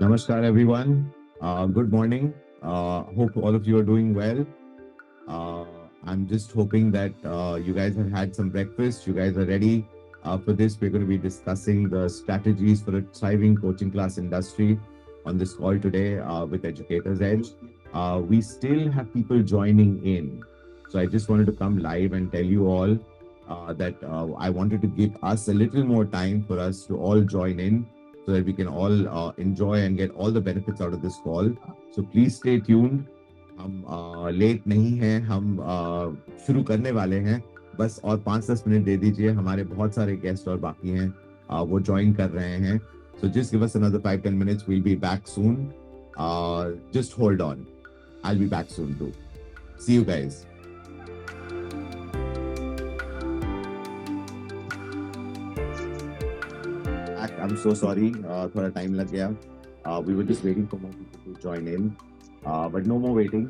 Namaskar, everyone. Good morning. Hope all of you are doing well. Uh, I'm just hoping that you guys have had some breakfast. You guys are ready for this. We're going to be discussing the strategies for a thriving coaching class industry on this call today with Educator's Edge. We still have people joining in. So I just wanted to come live and tell you all that I wanted to give us a little more time for us to all join in so that we can all enjoy and get all the benefits out of this call. So please stay tuned. हम late नहीं हैं, हम शुरू करने वाले हैं, बस और 5-10 मिनट दे दीजिए. हमारे बहुत सारे गेस्ट और बाकी हैं, वो ज्वाइन कर रहे हैं. So just give us another 5-10 minutes. We'll be back soon. Just hold on. I'll be back soon too. See you guys. I'm so sorry. थोड़ा time लग गया. We were just waiting for more people to join in. But no more waiting.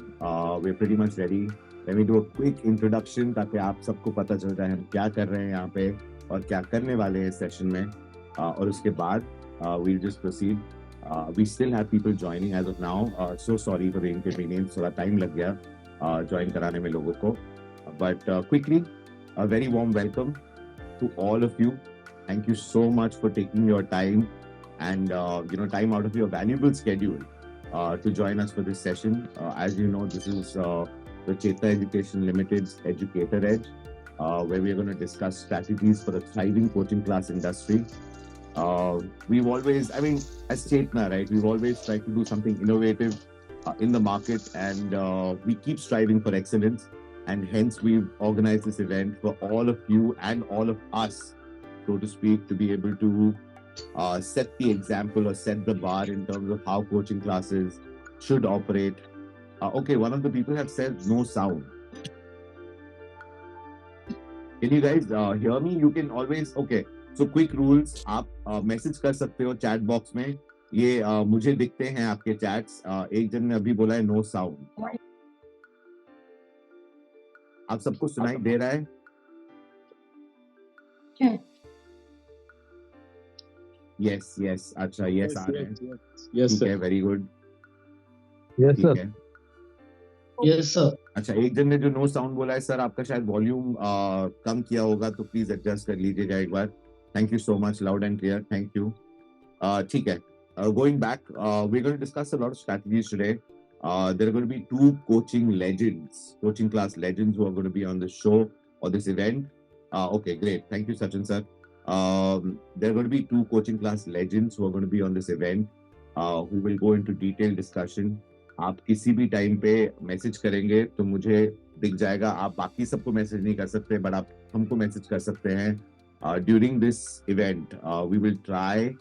We're pretty much ready. Let me do a quick introduction ताकि आप सबको पता चल जाए हम क्या कर रहे हैं यहाँ पे और क्या करने वाले हैं सेशन में. और उसके बाद we'll just proceed. We still have people joining as of now. So sorry for the inconvenience. थोड़ा time लग गया join कराने में लोगों को. But quickly, a very warm welcome to all of you. Thank you so much for taking your time and time out of your valuable schedule to join us for this session. As you know, this is the Chetana Education Limited's Educator Edge, where we are going to discuss strategies for a thriving coaching class industry. We've always, as Chetana, right, we've always tried to do something innovative in the market, and we keep striving for excellence. And hence, we've organized this event for all of you and all of us, so to speak, to be able to set the example or set the bar in terms of how coaching classes should operate. Okay, one of the people have said no sound. Can you guys hear me? You can always, okay. So quick rules, आप message कर सकते हो chat box में. ये मुझे दिखते हैं आपके चैट्स. एक जन ने अभी बोला है नो साउंड. आप सबको सुनाई दे रहा है? Yes, yes. अच्छा, yes आ रहे हैं. Yes, ठीक है, sir. very good. Yes, ठीक sir. है. Yes, sir. अच्छा, एक जन ने जो नो साउंड बोला है, सर आपका शायद वॉल्यूम कम किया होगा, तो प्लीज एडजस्ट कर लीजिएगा एक बार. Thank you so much. Loud and clear. Thank you. ठीक है. Going back, we're going to discuss a lot of strategies today. There are going to be two coaching class legends who are going to be on the show or this event. Okay, great. Thank you, Sachin sir. There are going to be two coaching class legends who are going to be on this event, who will go into detailed discussion. आप किसी भी time पे message करेंगे तो मुझे दिख जाएगा. आप बाकी सबको मैसेज नहीं कर सकते, बट आप हमको मैसेज कर सकते हैं. During this event, we will try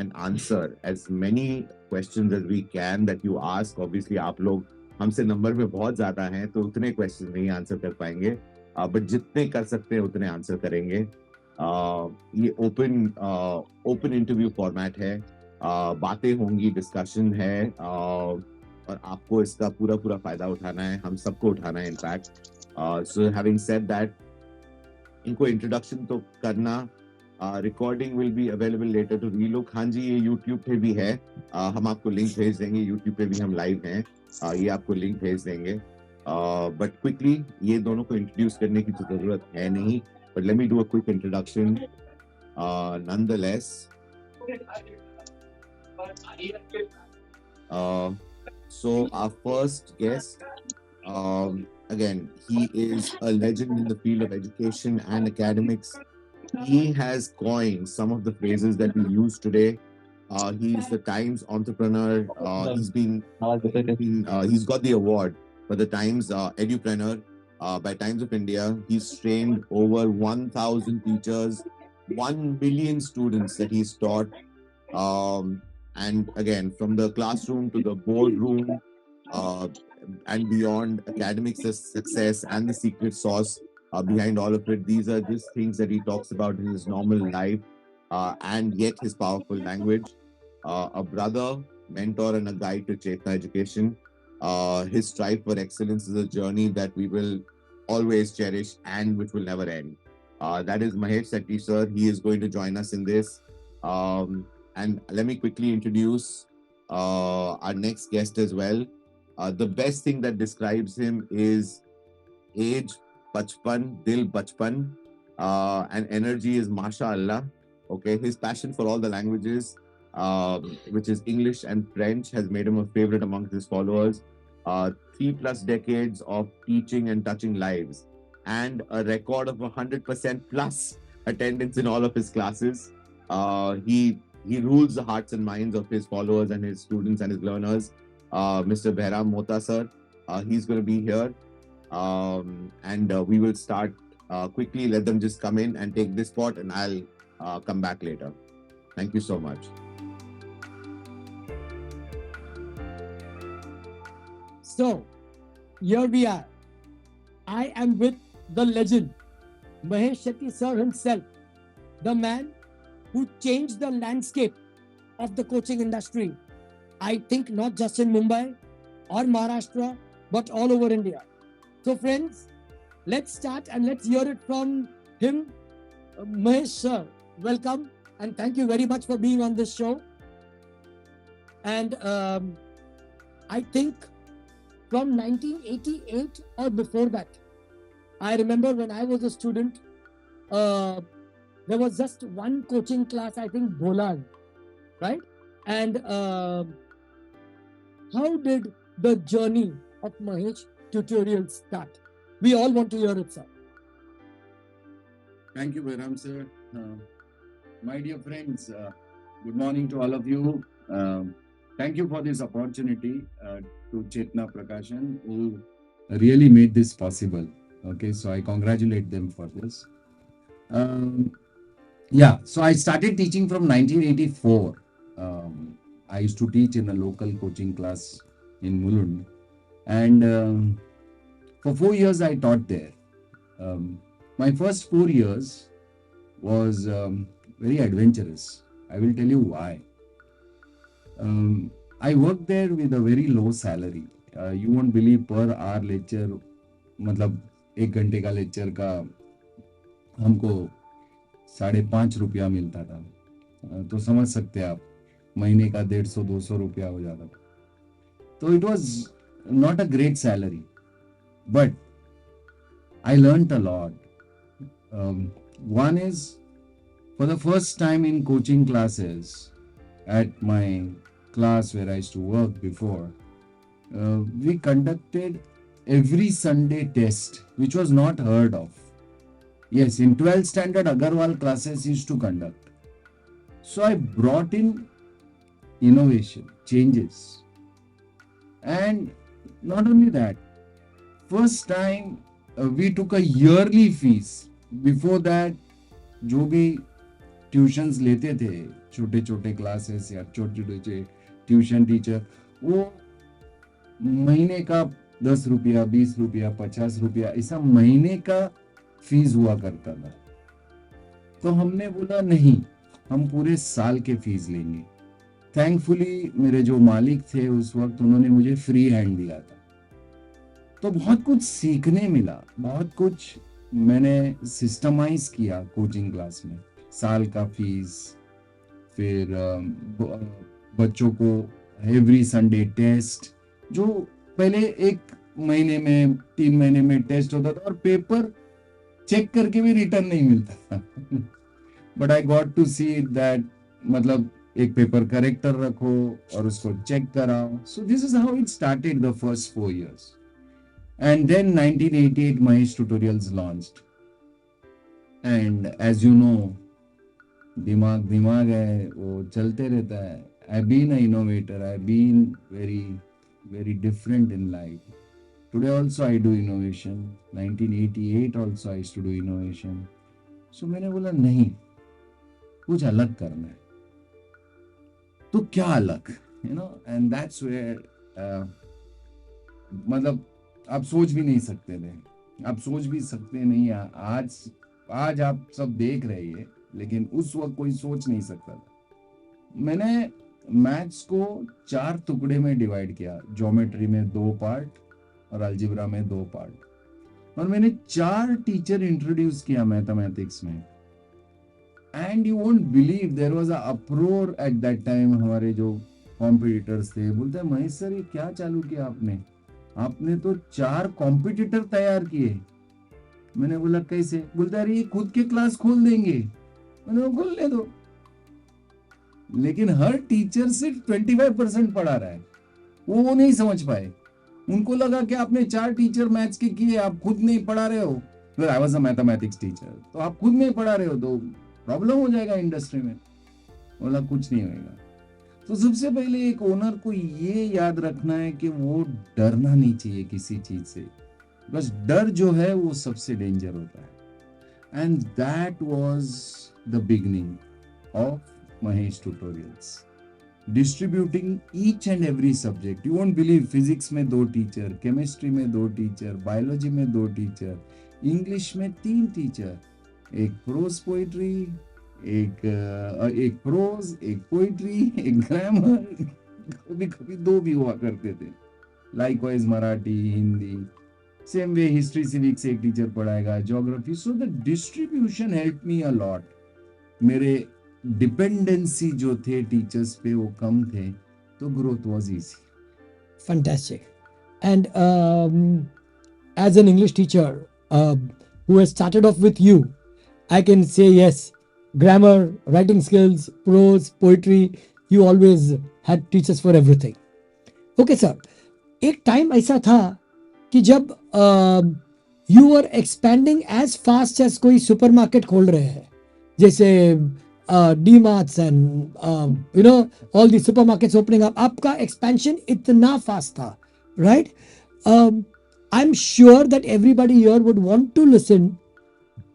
and answer as many questions as we can that you ask. Obviously, आप लोग हमसे नंबर में बहुत ज्यादा हैं, तो उतने क्वेश्चन नहीं आंसर कर पाएंगे, बट जितने कर सकते हैं उतने आंसर करेंगे. ये ओपन इंटरव्यू फॉर्मेट है. बातें होंगी, डिस्कशन है, और आपको इसका पूरा फायदा उठाना है. हम सबको उठाना है in fact. So having said that, इनको इंट्रोडक्शन तो करना. Recording will be available later to relook. हाँ जी, ये यूट्यूब पे भी है. हम आपको लिंक भेज देंगे. यूट्यूब पे भी हम लाइव हैं. ये आपको लिंक भेज देंगे. बट क्विकली, ये दोनों को इंट्रोड्यूस करने की तो जरूरत है नहीं, but let me do a quick introduction nonetheless. So our first guest, again, he is a legend in the field of education and academics. He has coined some of the phrases that we use today. He's the Times entrepreneur. He's got the award for the Times Edupreneur by Times of India. He's trained over 1,000 teachers, 1 million students that he's taught. And again, from the classroom to the boardroom and beyond, academic success and the secret sauce behind all of it. These are just things that he talks about in his normal life, and yet his powerful language. A brother, mentor, and a guide to Chetana education. His strive for excellence is a journey that we will always cherish and which will never end. That is Mahesh Shetty Sir. He is going to join us in this. And let me quickly introduce our next guest as well. The best thing that describes him is age, bachpan, dil bachpan, and energy is mashallah. Okay, his passion for all the languages, which is English and French, has made him a favorite amongst his followers. 3+ decades of teaching and touching lives, and a record of 100% plus attendance in all of his classes. He rules the hearts and minds of his followers and his students and his learners. Mr. Behram Mota sir, he's going to be here, and we will start quickly. Let them just come in and take this spot, and I'll come back later. Thank you so much. So, here we are. I am with the legend, Mahesh Shetty Sir himself, the man who changed the landscape of the coaching industry. I think not just in Mumbai or Maharashtra, but all over India. So, friends, let's start and let's hear it from him. Mahesh Sir, welcome and thank you very much for being on this show. And I think from 1988 or before that, I remember when I was a student, there was just one coaching class, I think Allern, right? And how did the journey of Mahesh tutorials start? We all want to hear it, sir. Thank you, Behram sir. My dear friends, good morning to all of you. Thank you for this opportunity to Chetana Prakashan, who really made this possible. Okay, so I congratulate them for this. So I started teaching from 1984. I used to teach in a local coaching class in Mulund, and for 4 years I taught there. My first 4 years was very adventurous. I will tell you why. I worked there with a very low salary. You won't believe per hour lecture, मतलब 1 घंटे का lecture का हमको 5.5 रुपया मिलता था. तो समझ सकते हैं आप, महीने का 150-200 रुपया हो जाता था. तो it was not a great salary, but I learned a lot. One is, for the first time in coaching classes at my class where I used to work before, we conducted every Sunday test, which was not heard of. Yes, in 12th standard, Agarwal classes used to conduct. So I brought in innovation, changes. And not only that, first time we took a yearly fees. Before that, जो भी tuitions लेते थे, छोटे छोटे classes या छोटे छोटे tuition teacher, वो महीने का 10 रुपया, 20 रुपया, 50 रुपया, ऐसा महीने का फीस हुआ करता था. तो हमने बोला नहीं, हम पूरे साल के फीस लेंगे. थैंकफुली मेरे जो मालिक थे उस वक्त, उन्होंने मुझे फ्री हैंड दिया था. तो बहुत कुछ सीखने मिला, बहुत कुछ मैंने सिस्टमाइज किया कोचिंग क्लास में. साल का फीस, फिर बच्चों को एवरी संडे टेस्ट, जो पहले 1 महीने में 3 महीने में टेस्ट होता था और पेपर चेक करके भी रिटर्न नहीं मिलता था. But I got to see that, मतलब एक पेपर करेक्टर रखो और उसको चेक कराओ. So this is how it started the first 4 years. And then 1988 Mahesh Tutorials launched. And as you know, दिमाग है, वो चलते रहता है. I've been an innovator. I've been very different in life. Today also I do innovation. 1988 also I used to do innovation. So मैंने बोला नहीं, कुछ अलग करना है. तो क्या अलग, and that's where मतलब आप सोच भी नहीं सकते थे. आप सोच भी सकते नहीं. आज आप सब देख रहे हैं, लेकिन उस वक्त कोई सोच नहीं सकता था. मैंने मैथ्स को 4 टुकड़े में डिवाइड किया. ज्योमेट्री में 2 पार्ट और अलजेब्रा में 2 पार्ट. और मैंने 4 टीचर इंट्रोड्यूस किया मैथमेटिक्स में. And you won't believe, there was a uproar at that time. हमारे जो कॉम्पिटिटर्स थे। बोलते हैं महेश सर ये क्या चालू किया आपने, आपने तो 4 कॉम्पिटिटर तैयार किए। मैंने बोला कैसे? बोलते अरे ये खुद के क्लास खोल देंगे। मैंने बोला खोलने दो, लेकिन हर टीचर सिर्फ 25% पढ़ा रहा है, वो नहीं समझ पाए। उनको लगा कि आपने 4 टीचर मैथ्स के किए, आप खुद नहीं पढ़ा रहे हो। फिर I was a mathematics teacher, तो आप खुद नहीं पढ़ा रहे हो तो प्रॉब्लम हो जाएगा इंडस्ट्री में। बोला कुछ नहीं होगा। तो सबसे पहले एक ओनर को ये याद रखना है कि वो डरना नहीं चाहिए किसी चीज से, बस डर जो है वो सबसे डेंजर होता है। And that was the beginning of Mahesh tutorials, distributing each and every subject. You won't believe, physics में 2 टीचर, केमिस्ट्री में 2 टीचर, बायोलॉजी में 2 टीचर, इंग्लिश में 3 टीचर, एक प्रोज पोइट्री, एक प्रोज, एक पोइट्री, एक ग्रामर, कभी कभी 2 भी हुआ करते थे। Likewise Marathi, Hindi, same way history civics एक टीचर पढ़ाएगा, geography. So the distribution help me a lot. मेरे डिपेंडेंसी जो थे टीचर्स पे वो कम थे, तो growth was easy. Fantastic. And as an English teacher who has started off with you, I can say yes, grammar, writing skills, prose, poetry, you always had teachers for everything. Okay, sir. एक time ऐसा था कि जब you were expanding as fast as कोई supermarket खोल रहे हैं, जैसे DMarts and you know all the supermarkets opening up, आपका एक्सपेंशन इतना फास्ट था, right? I am sure that everybody here would want to listen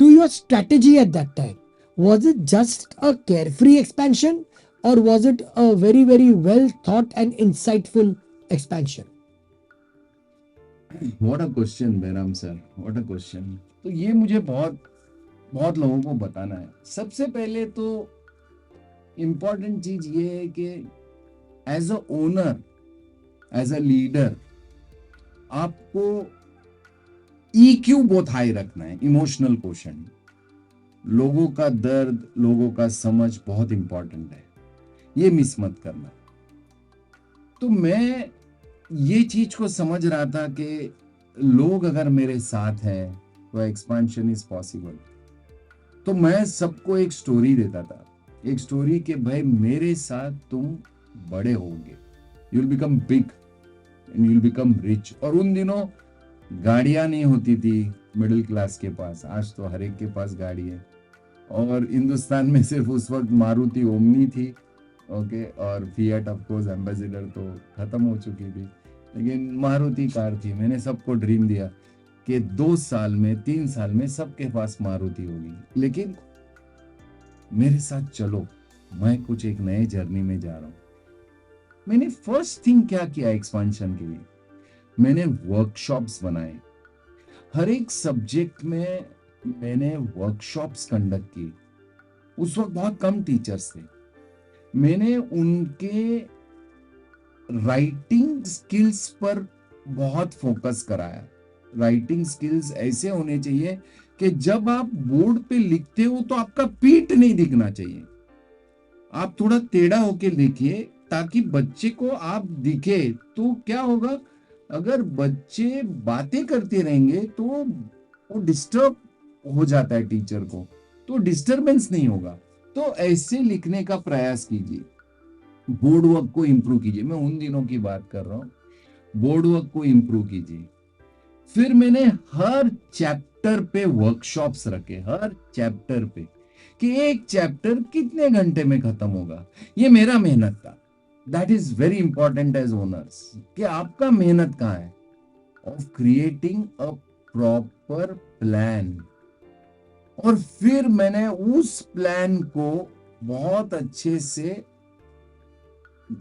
to your strategy at that time. Was it just a carefree expansion, or was it a very, very well thought and insightful expansion? What a question, Bairam sir, what a question. तो ये मुझे बहुत लोगों को बताना है। सबसे पहले तो इम्पोर्टेंट चीज ये है कि as a owner, as a leader, आपको EQ बहुत हाई रखना है, इमोशनल क्वोशंट। लोगों का दर्द, लोगों का समझ बहुत इंपॉर्टेंट है, ये मिस मत करना। तो मैं ये चीज को समझ रहा था कि लोग अगर मेरे साथ हैं तो एक्सपेंशन इज पॉसिबल। तो मैं सबको एक स्टोरी देता था, एक स्टोरी कि भाई मेरे साथ तुम बड़े होगे, you will become big and you will become rich. और उन दिनों गाड़ियां नहीं होती थी मिडिल क्लास के पास, आज तो हर एक के पास गाड़ी है। और हिंदुस्तान में सिर्फ उस वक्त मारुति ओमनी थी, ओके, और फिएट ऑफ कोर्स एम्बेसडर तो खत्म हो चुकी थी, लेकिन मारुति कार थी। मैंने सबको ड्रीम दिया कि 2 साल में, 3 साल में सबके पास मारुति होगी। लेकिन मेरे साथ चलो, मैं कुछ एक नए जर्नी में जा रहा हूँ। मैंने फर्स्ट थिंग क्या किया एक्सपेंशन के लिए, मैंने वर्कशॉप्स बनाए। हर एक सब्जेक्ट में मैंने वर्कशॉप्स कंडक्ट की। उस वक्त बहुत कम टीचर्स थे, मैंने उनके राइटिंग स्किल्स पर बहुत फोकस कराया। राइटिंग स्किल्स ऐसे होने चाहिए कि जब आप बोर्ड पे लिखते हो तो आपका पीठ नहीं दिखना चाहिए, आप थोड़ा टेढ़ा होके लिखिए ताकि बच्चे को आप दिखे। तो क्या होगा, अगर बच्चे बातें करते रहेंगे तो वो डिस्टर्ब हो जाता है टीचर को, तो डिस्टरबेंस नहीं होगा। तो ऐसे लिखने का प्रयास कीजिए, बोर्ड वर्क को इंप्रूव कीजिए। मैं उन दिनों की बात कर रहा हूँ, बोर्ड वर्क को इंप्रूव कीजिए। फिर मैंने हर चैप्टर पे वर्कशॉप्स रखे, हर चैप्टर पे, कि एक चैप्टर कितने घंटे में खत्म होगा। ये मेरा मेहनत था। That is very important as owners, कि आपका मेहनत कहाँ है, of creating a proper plan. और फिर मैंने उस प्लान को बहुत अच्छे से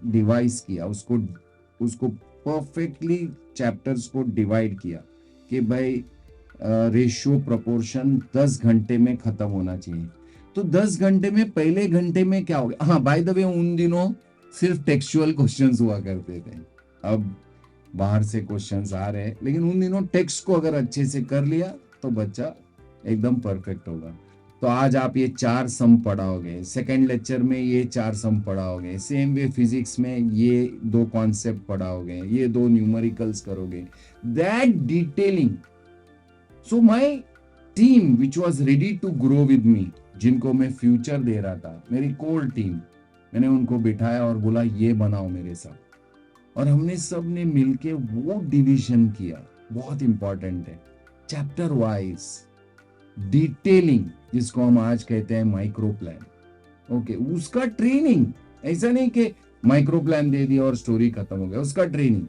डिवाइस किया, उसको परफेक्टली चैप्टर्स को डिवाइड किया कि भाई रेशियो प्रोपोर्शन 10 घंटे में खत्म होना चाहिए। तो 10 घंटे में पहले घंटे में क्या हो गया, हाँ बाय द वे उन दिनों सिर्फ टेक्सचुअल क्वेश्चंस हुआ करते थे, अब बाहर से क्वेश्चंस आ रहे हैं, लेकिन उन दिनों टेक्स्ट को अगर अच्छे से कर लिया तो बच्चा एकदम परफेक्ट होगा। तो आज आप ये 4 सम पढ़ाओगे, सेकेंड लेक्चर में ये 4 सम पढ़ाओगे, सेम वे फिजिक्स में ये 2 कॉन्सेप्ट पढ़ाओगे, ये 2 न्यूमेरिकल्स करोगे, that detailing. So my team which was ready to grow with me, जिनको मैं फ्यूचर दे रहा था, मेरी कोर टीम, मैंने उनको बिठाया और बोला ये बनाओ मेरे साथ, और हमने सब ने मिलके वो डिवीजन किया. बहुत इंपॉर्टेंट है, चैप्टर वाइज डिटेलिंग, जिसको हम आज कहते हैं माइक्रो प्लान. ओके, उसका ट्रेनिंग, ऐसा नहीं कि माइक्रो प्लान दे दिया और स्टोरी खत्म हो गया, उसका ट्रेनिंग.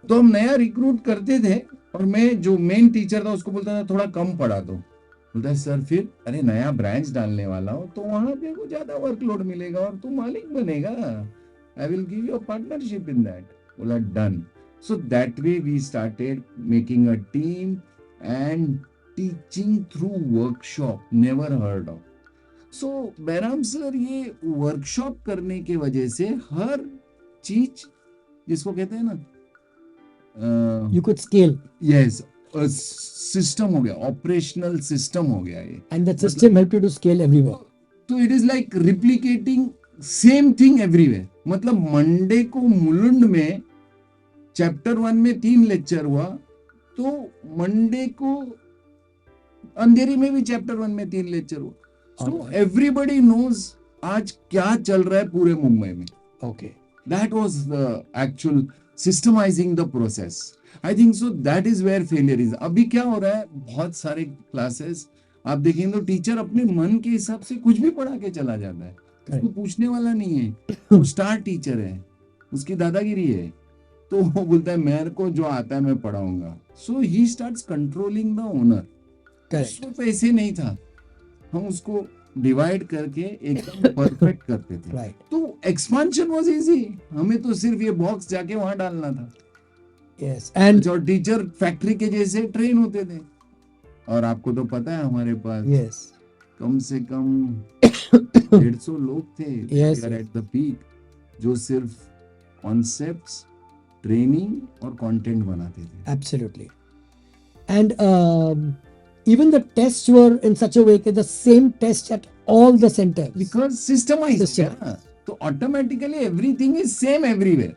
तो हम नया रिक्रूट करते थे और मैं जो मेन टीचर था उसको बोलता था थोड़ा कम पढ़ा दो. बोलता है सर फिर, अरे नया ब्रांच डालने वाला हो तो वहां पे को ज्यादा वर्कलोड मिलेगा और तू मालिक बनेगा, I will give you a partnership in that. बोला done. So that way we started making a team and teaching through workshop, never heard of. So Bairam sir, ये वर्कशॉप करने के वजह से हर चीज, जिसको कहते हैं ना, You could scale, yes, system हो गया, ऑपरेशनल सिस्टम हो गया ये. and that system helped you to scale everywhere. तो it is like replicating same thing everywhere. मतलब मंडे को मुलुंड में चैप्टर 1 में 3 लेक्चर हुआ, तो मंडे को अंधेरी में भी चैप्टर 1 में 3 लेक्चर हुआ. सो एवरीबॉडी नोज आज क्या चल रहा है पूरे मुंबई में. Okay. That was the actual systemizing the process. I think so that is where failure is. अभी क्या हो रहा है, बहुत सारे क्लासेस आप देखेंगे तो टीचर अपने मन के हिसाब से कुछ भी पढ़ा के चला जाता है, उसको पूछने वाला नहीं है. वो स्टार टीचर है, उसकी दादागिरी है, तो वो बोलता है मेरे को जो आता है मैं पढ़ाऊंगा. So he starts controlling the owner. उसको पैसे नहीं था, हम उसको डिवाइड करके एकदम परफेक्ट करते थे. Right. तो एक्सपांशन वाज इजी, हमें तो सिर्फ ये बॉक्स जाके वहां डालना था. Yes. And जो टीचर फैक्ट्री के जैसे ट्रेन होते थे. और आपको तो पता है हमारे पास yes. कम से कम 150 लोग थे Yes. एट द पीक, जो सिर्फ कॉन्सेप्ट्स, ट्रेनिंग और कंटेंट बनाते थे. Absolutely. And even the tests were in such a way that the same test at all the centers. Because systemized. Systemized. तो automatically everything is same everywhere.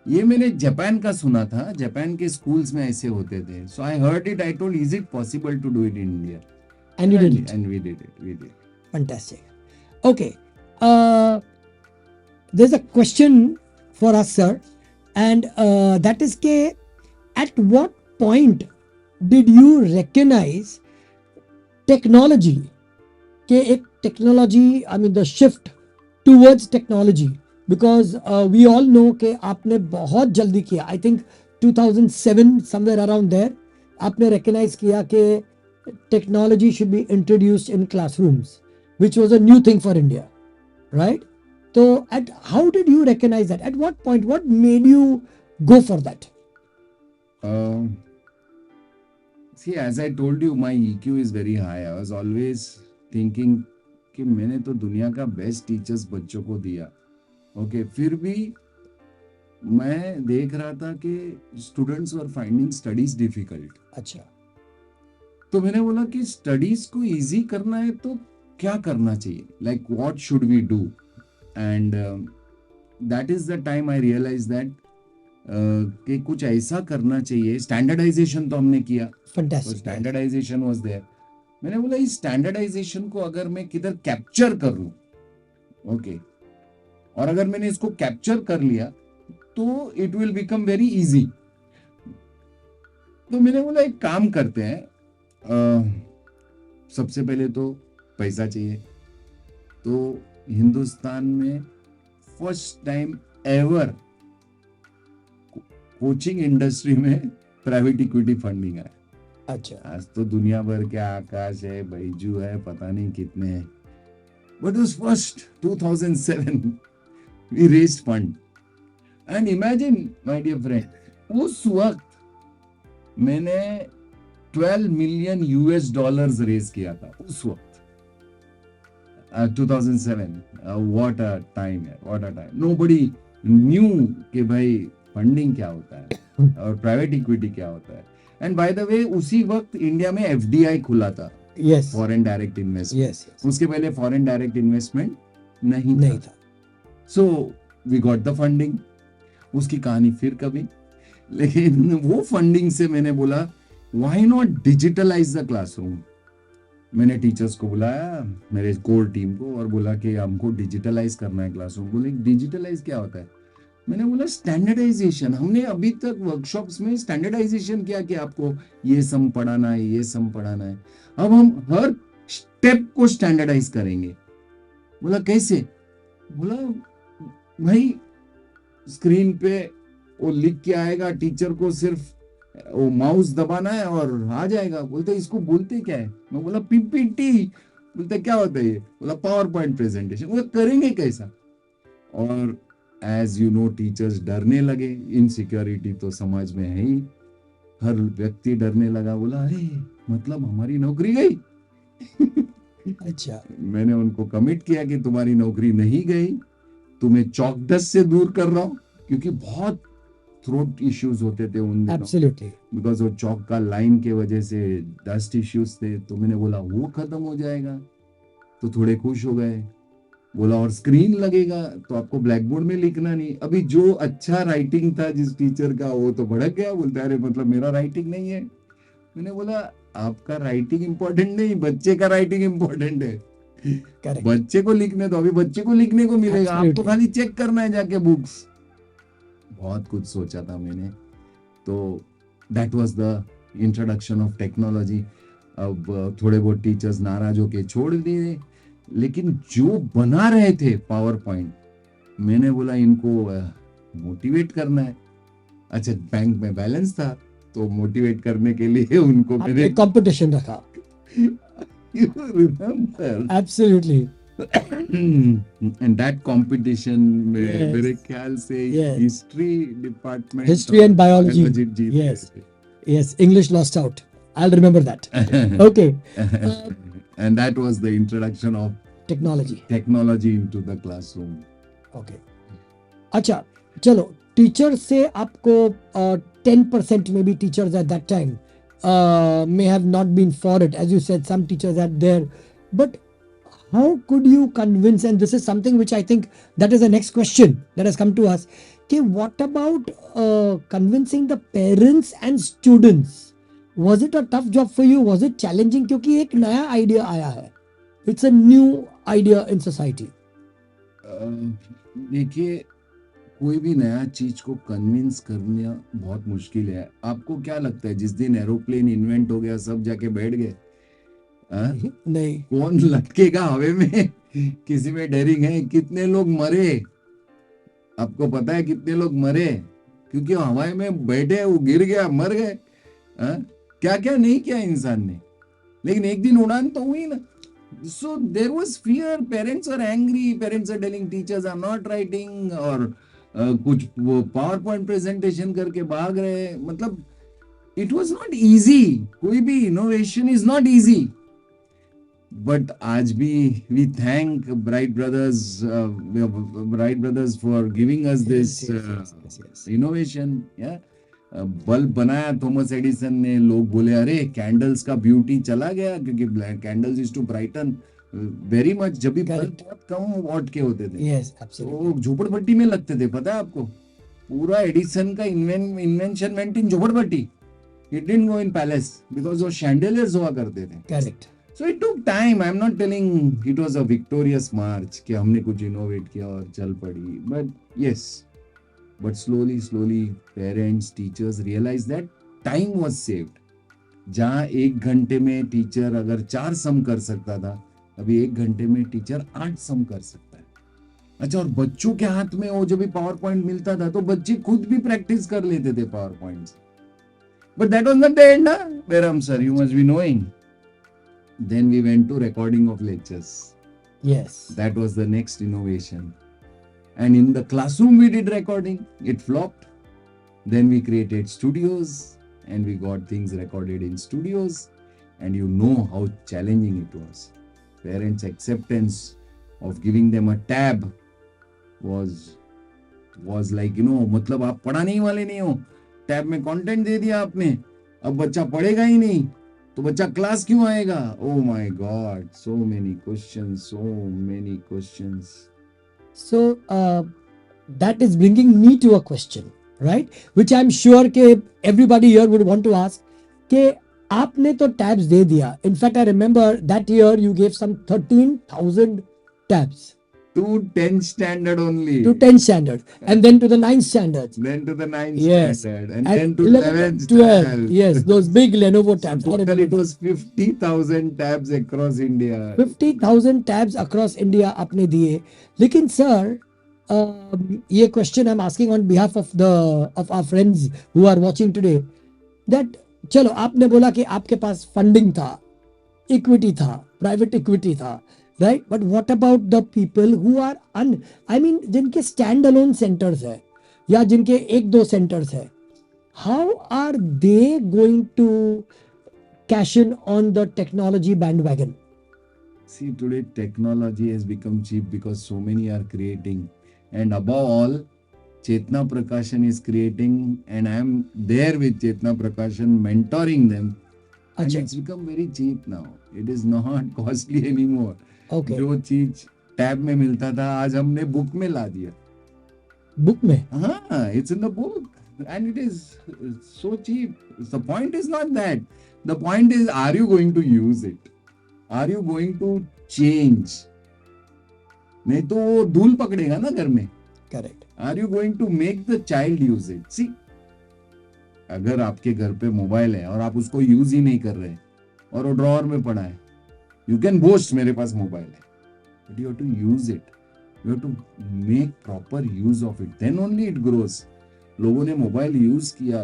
ये मैंने Japan का सुना था, जापान के स्कूल्स में ऐसे होते थे. So I heard it, I told is it possible to do it in India, And you did it. and we did it. Fantastic. Okay. There's a question for us, sir. And that is, at what point did you recognize technology? The shift towards technology. Because we all know कि आपने बहुत जल्दी किया. I think 2007, somewhere around there, आपने recognize किया कि technology should be introduced in classrooms, which was a new thing for India, right? So, how did you recognize that? At what point? What made you go for that? See, as I told you, my EQ is very high. I was always thinking कि मैंने तो दुनिया का best teachers बच्चों को दिया. Okay, फिर भी मैं देख रहा था कि students were finding studies difficult. अच्छा. तो मैंने बोला कि स्टडीज को इजी करना है तो क्या करना चाहिए, like what should we do. And that is the time I realise that कि कुछ ऐसा करना चाहिए. स्टैंडर्डाइजेशन तो हमने किया, Fantastic. Standardisation was there. मैंने बोला इस स्टैंडर्डाइजेशन को अगर मैं किधर कैप्चर कर लूं, ओके, और अगर मैंने इसको कैप्चर कर लिया तो it will become very easy. तो मैंने बोला एक काम करते हैं, सबसे पहले तो पैसा चाहिए. तो हिंदुस्तान में first time ever coaching industry में प्राइवेट इक्विटी फंडिंग है. अच्छा. आज तो दुनिया भर के आकाश है, बैजू है, पता नहीं कितने हैं. बट उस first 2007 we raised fund. And imagine, my dear friend, उस वक्त मैंने 12 मिलियन यूएस डॉलर्स रेज किया था उस वक्त. 2007. What a time है, what a time. Nobody knew कि भाई फंडिंग क्या होता है और प्राइवेट इक्विटी क्या होता है. एंड बाय द वे उसी वक्त इंडिया में एफडीआई खुला था. Yes. Foreign direct investment. Yes. Yes. उसके पहले फॉरेन डायरेक्ट इन्वेस्टमेंट नहीं नहीं था. था. So we got the funding. उसकी कहानी फिर कभी. लेकिन वो फंडिंग से मैंने बोला why not digitalise the classroom. मैंने टीचर्स को बुलाया, मेरे कोर टीम को, और बोला कि हमको डिजिटलाइज करना है क्लासरूम. बोले डिजिटलाइज क्या होता है? मैंने बोला स्टैंडर्डाइजेशन. हमने अभी तक वर्कशॉप्स में स्टैंडर्डाइजेशन किया कि आपको ये सम पढ़ाना है, ये सम पढ़ाना है. अब हम हर स्टेप को स्टैंडर्डाइज करेंगे. बोला कैसे? बोला भाई स्क्रीन पे वो लिख के आएगा, टीचर को सिर्फ वो माउस दबाना है और आ जाएगा. बोलते इसको बोलते क्या है? मैं बोला पीपीटी. बोलते क्या होता है ये? बोला पावर पॉइंट प्रेजेंटेशन. बोला करेंगे कैसा? और एज यू नो टीचर्स डरने लगे. इनसिक्योरिटी तो समाज में है ही, हर व्यक्ति डरने लगा. बोला अरे मतलब हमारी नौकरी गई. अच्छा. मैंने उनको कमिट किया कि तुम्हारी नौकरी नहीं गई, तुम्हें चौक डस्ट से दूर कर रहा हूं, क्योंकि बहुत थ्रोट इश्यूज होते थे उन दिनों. Absolutely. बिकॉज वो चौक का लाइन के वजह से डस्ट इश्यूज थे. तो मैंने बोला वो खत्म हो जाएगा. तो थोड़े खुश हो गए. बोला और स्क्रीन लगेगा तो आपको ब्लैक बोर्ड में लिखना नहीं. अभी जो अच्छा राइटिंग था जिस टीचर का, वो तो भड़क गया. बोलता है अरे मतलब मेरा राइटिंग नहीं है. मैंने बोला आपका राइटिंग इंपॉर्टेंट नहीं, बच्चे का राइटिंग इंपॉर्टेंट है. Correct. बच्चे को लिखने तो अभी बच्चे को लिखने को मिलेगा. Absolutely. आपको खाली चेक करना है जाके बुक्स. बहुत कुछ सोचा था मैंने. तो that was the introduction of technology. अब थोड़े बहुत टीचर्स नाराज होके छोड़ दिए, लेकिन जो बना रहे थे पावर पॉइंट, मैंने बोला इनको मोटिवेट करना है. अच्छा बैंक में बैलेंस था तो मोटिवेट करने के लिए उनको मैंने कंपटीशन रखा. You remember? Absolutely. And that competition में Yes. मेरे ख्याल से Yes. History department, History and biology. Yes. Yes. English lost out. I'll remember that. Okay. And that was the introduction of Technology. technology into the classroom. Okay. अच्छा, चलो teacher से आपको 10% maybe teachers at that time may have not been for it. As you said, some teachers are there. But how could you convince, and this is something which I think that is the next question that has come to us, okay, what about convincing the parents and students? Was it a tough job for you? Was it challenging? क्योंकि एक नया idea आया है. It's a new idea in society. देखिए कोई भी नया चीज को कन्विंस करना बहुत मुश्किल है. आपको क्या लगता है जिस दिन एरोप्लेन इन्वेंट हो गया सब जाके बैठ गए? नहीं. कौन लटकेगा हवे में? किसी में डेयरिंग है? कितने लोग मरे? आपको पता है कितने लोग मरे? क्योंकि हवाई में बैठे, वो गिर गया, मर गए. क्या क्या नहीं किया इंसान ने, लेकिन एक दिन उड़ान तो हुई ना. So there was fear. Parents are angry. Parents are telling teachers are not writing, और कुछ वो पावर पॉइंट प्रेजेंटेशन करके भाग रहे. मतलब इट वाज नॉट इजी. कोई भी innovation is not easy. But आज भी we thank bright brothers for giving us this innovation. Bulb बनाया थॉमस एडिसन ने. लोग बोले अरे कैंडल्स का ब्यूटी चला गया, क्योंकि candles is to brighten very much. जब भी बल्ब बहुत कम वॉट के होते थे. Yes, absolutely. तो झोपड़पट्टी में लगते थे. पता है आपको, पूरा एडिसन का इन्वेंशन वेंट इन झोपड़पट्टी. It didn't go in palace because वो शैंडेलियर्स हुआ करते थे. Correct. So it took time. I'm not telling it was a victorious march कि हमने कुछ इनोवेट किया और चल पड़ी. But yes, but slowly parents, teachers realized that time was saved. जहाँ 1 घंटे में टीचर अगर 4 सम कर सकता था, अभी 1 घंटे में टीचर 8 सम कर सकता है. अच्छा, और बच्चों के हाथ में वो जब भी पावर पॉइंट मिलता था तो बच्चे खुद भी प्रैक्टिस कर लेते थे पावर पॉइंट से. But that was not the end, ना? Beram sir, you must be knowing. Then we went to recording of lectures. Yes. That was the next innovation. And in the classroom we did recording. It flopped. Then we created studios and we got things recorded in studios. And you know how challenging it was. Parents' acceptance of giving them a tab was like, मतलब आप पढ़ाने ही वाले नहीं हो. Tab में content दे दिया आपने, अब बच्चा पढ़ेगा ही नहीं, तो बच्चा क्लास क्यों आएगा? Oh my God, so many questions, so many questions. So that is bringing me to a question, right? Which I'm sure ke everybody here would want to ask. Ke आपने तो tabs दे दिया. In fact, I remember that year you gave some 13,000 tabs To 10 standard only. to 10 standard, and then to the 9 standards. Then to the 9th Yes. standard. And And then to 11, 11th 12. standard. Yes, those big Lenovo tabs. I Total remember it was 50,000 tabs across India. 50,000 tabs across India आपने दिए. लेकिन sir, ये question I'm asking on behalf of our friends who are watching today, that चलो आपने बोला कि आपके पास funding था, equity था, private equity था, right? But what about the people who are जिनके stand alone centers है या जिनके एक दो centers है, how are they going to cash in on the technology bandwagon? See, today technology has become cheap because so many are creating. And above all, Chetana Prakashan is creating, and I am there with Chetana Prakashan mentoring them. And अच्छा, it's become very cheap now. It is not costly anymore. okay. जो चीज tab में मिलता था आज हमने book में ला दिया. बुक में हाँ, it's in the book and it is so cheap. The point is not that. The point is, are you going to use it? Are you going to change? नहीं तो वो धूल पकड़ेगा ना घर में. Correct. Are you going to make the child use it? See, अगर आपके घर पे मोबाइल है और आप उसको यूज ही नहीं कर रहे और वो ड्रॉअर में पड़ा है, यू कैन बोस्ट मेरे पास मोबाइल है, but you have to use it. You have to make proper use of it, then only it grows. लोगों ने मोबाइल यूज किया,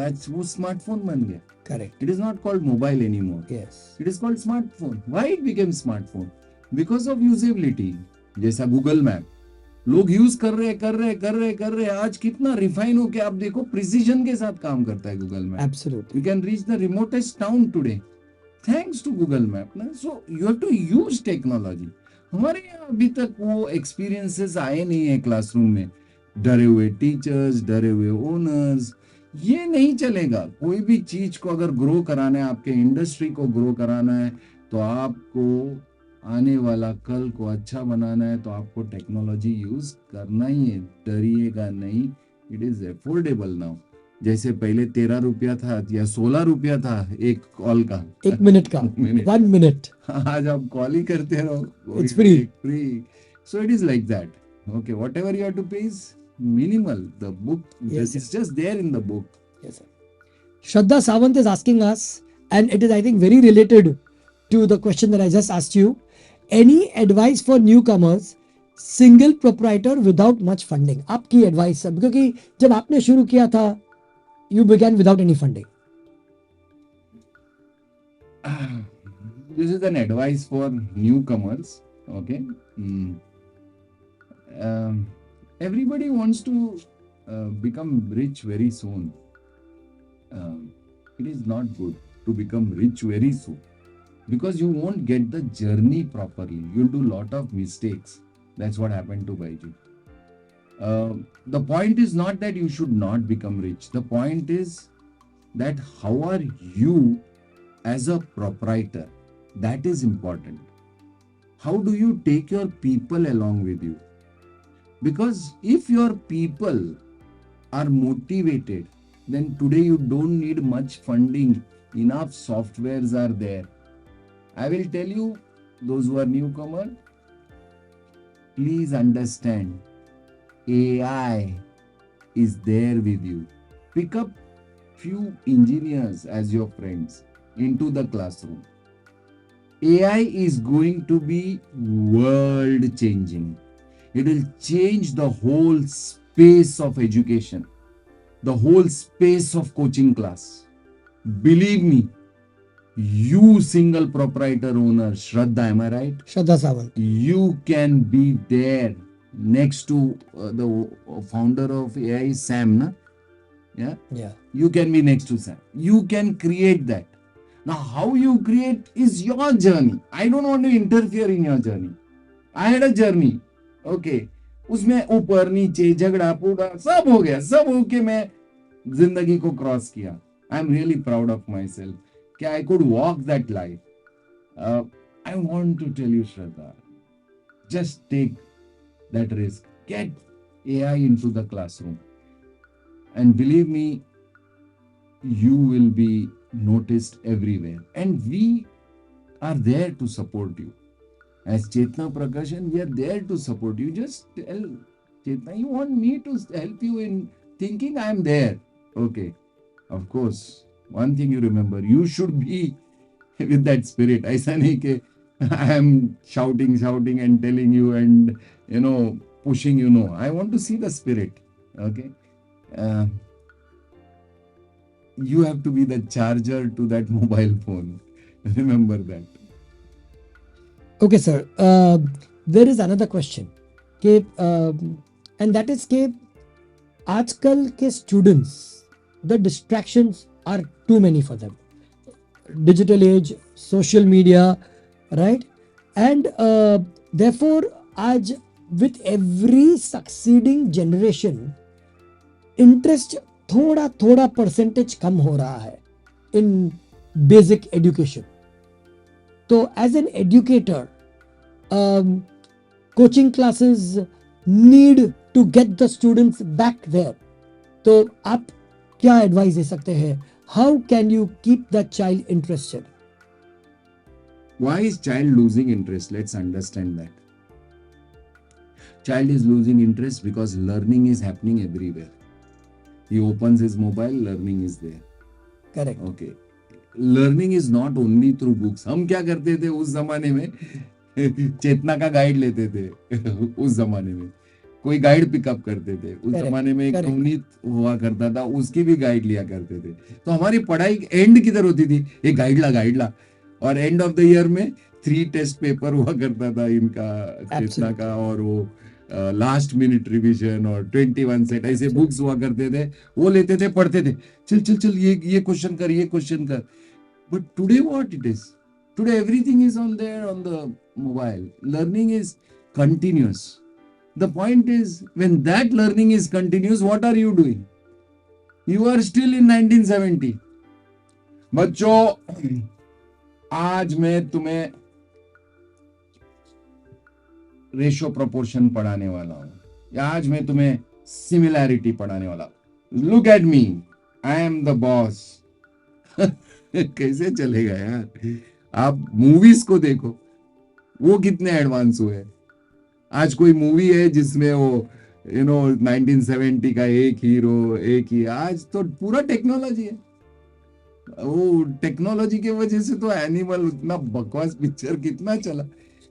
आज वो स्मार्टफोन बन गया. Correct. It is not called mobile anymore. Yes. It is called smartphone. Why it became smartphone? Because of usability. जैसा Google map लोग use कर रहे हैं. आज कितना रिफाइन होके आप देखो, प्रिसीजन के साथ काम करता है Google map. Absolutely. You can reach the remotest town today thanks to Google Map. ना? So you have to use technology. हमारे यहाँ अभी तक वो एक्सपीरियंसेस आए नहीं है क्लासरूम में. डरे हुए टीचर्स, डरे हुए ओनर्स, ये नहीं चलेगा. कोई भी चीज को अगर ग्रो कराना है, आपके इंडस्ट्री को ग्रो कराना है, तो आपको आने वाला कल को अच्छा बनाना है, तो आपको टेक्नोलॉजी यूज करना ही है. डरिएगा नहीं. It is affordable now. जैसे पहले 13 रुपया था या 16 रुपया था एक कॉल का, 1 मिनट का, 1 मिनट. आज आप कॉल ही करते रहो. It's free. So it is like that. Okay, whatever you have to pay is minimal. The book, Yes, it's just there in the book. Yes, sir. Shraddha Sawant is asking us, and it is, I think, very related to the question that I just asked you. Any advice for newcomers, single proprietor without much funding? आपकी advice sir, क्योंकि जब आपने शुरू किया था, you began without any funding. This is an advice for newcomers. Okay. Everybody wants to become rich very soon. It is not good to become rich very soon, because you won't get the journey properly. You'll do a lot of mistakes. That's what happened to Baiju. The point is not that you should not become rich. The point is that how are you as a proprietor? That is important. How do you take your people along with you? Because if your people are motivated, then today you don't need much funding. Enough softwares are there. I will tell you, those who are newcomer, please understand, AI is there with you. Pick up few engineers as your friends into the classroom. AI is going to be world changing. It will change the whole space of education, the whole space of coaching class. Believe me, you single proprietor owner, Shraddha, am I right? Shraddha Sawant. You can be there next to the founder of AI, Sam, na? Yeah? Yeah. You can be next to Sam. You can create that. Now, how you create is your journey. I don't want to interfere in your journey. I had a journey. Okay. उसमें ऊपर नीचे झगड़ा पूरा सब हो गया, सब होके मैं जिंदगी को क्रॉस किया. I am really proud of my self. कि I could walk that life. I want to tell you, Shraddha, just take that risk. Get AI into the classroom. And believe me, you will be noticed everywhere. And we are there to support you. As Chetana Prakashan, we are there to support you. Just tell Chetana, you want me to help you in thinking? I am there. Okay. Of course, one thing you remember, you should be with that spirit. ऐसा नहीं कि I am shouting and telling you and pushing you. No, I want to see the spirit. Okay. You have to be the charger to that mobile phone. Remember that. Okay, sir. There is another question. And that is कि आजकल के students, the distractions are too many for them. Digital age, social media, right? And therefore, आज with every succeeding generation, interest थोड़ा percentage कम हो रहा है in basic education. So as an educator, coaching classes need to get the students back there. तो आप क्या advice दे सकते हैं? How can you keep the child interested? Why is child losing interest? Let's understand that. Child is losing interest because learning is happening everywhere. He opens his mobile, learning is there. Correct. Okay. Learning is not only through books. हम क्या करते थे उस जमाने में? चेतना का guide लेते थे उस जमाने में. कोई गाइड पिकअप करते थे उस जमाने में. एक नवनीत हुआ करता था, उसकी भी गाइड लिया करते थे. तो हमारी पढ़ाई एंड किधर होती थी? एक गाइड ला और एंड ऑफ द ईयर में 3 टेस्ट पेपर हुआ करता था इनका, चेतना का, और वो लास्ट मिनट रिवीजन और 21 सेट ऐसे बुक्स हुआ करते थे. वो लेते थे, पढ़ते थे, चल ये क्वेश्चन कर. But today what it is? Today everything is on there on the mobile. Learning is continuous. The point is when that learning is continuous, what are you doing? You are still in 1970. बच्चों, आज मैं तुम्हें ratio proportion पढ़ाने वाला हूं, या आज मैं तुम्हें सिमिलैरिटी पढ़ाने वाला हूं. Look at me, I am the boss. कैसे चलेगा यार? आप मूवीज को देखो, वो कितने एडवांस हुए. आज कोई मूवी है जिसमें वो 1970 का एक हीरो, एक ही. आज तो पूरा टेक्नोलॉजी है. वो टेक्नोलॉजी की वजह से तो एनिमल उतना बकवास पिक्चर कितना चला.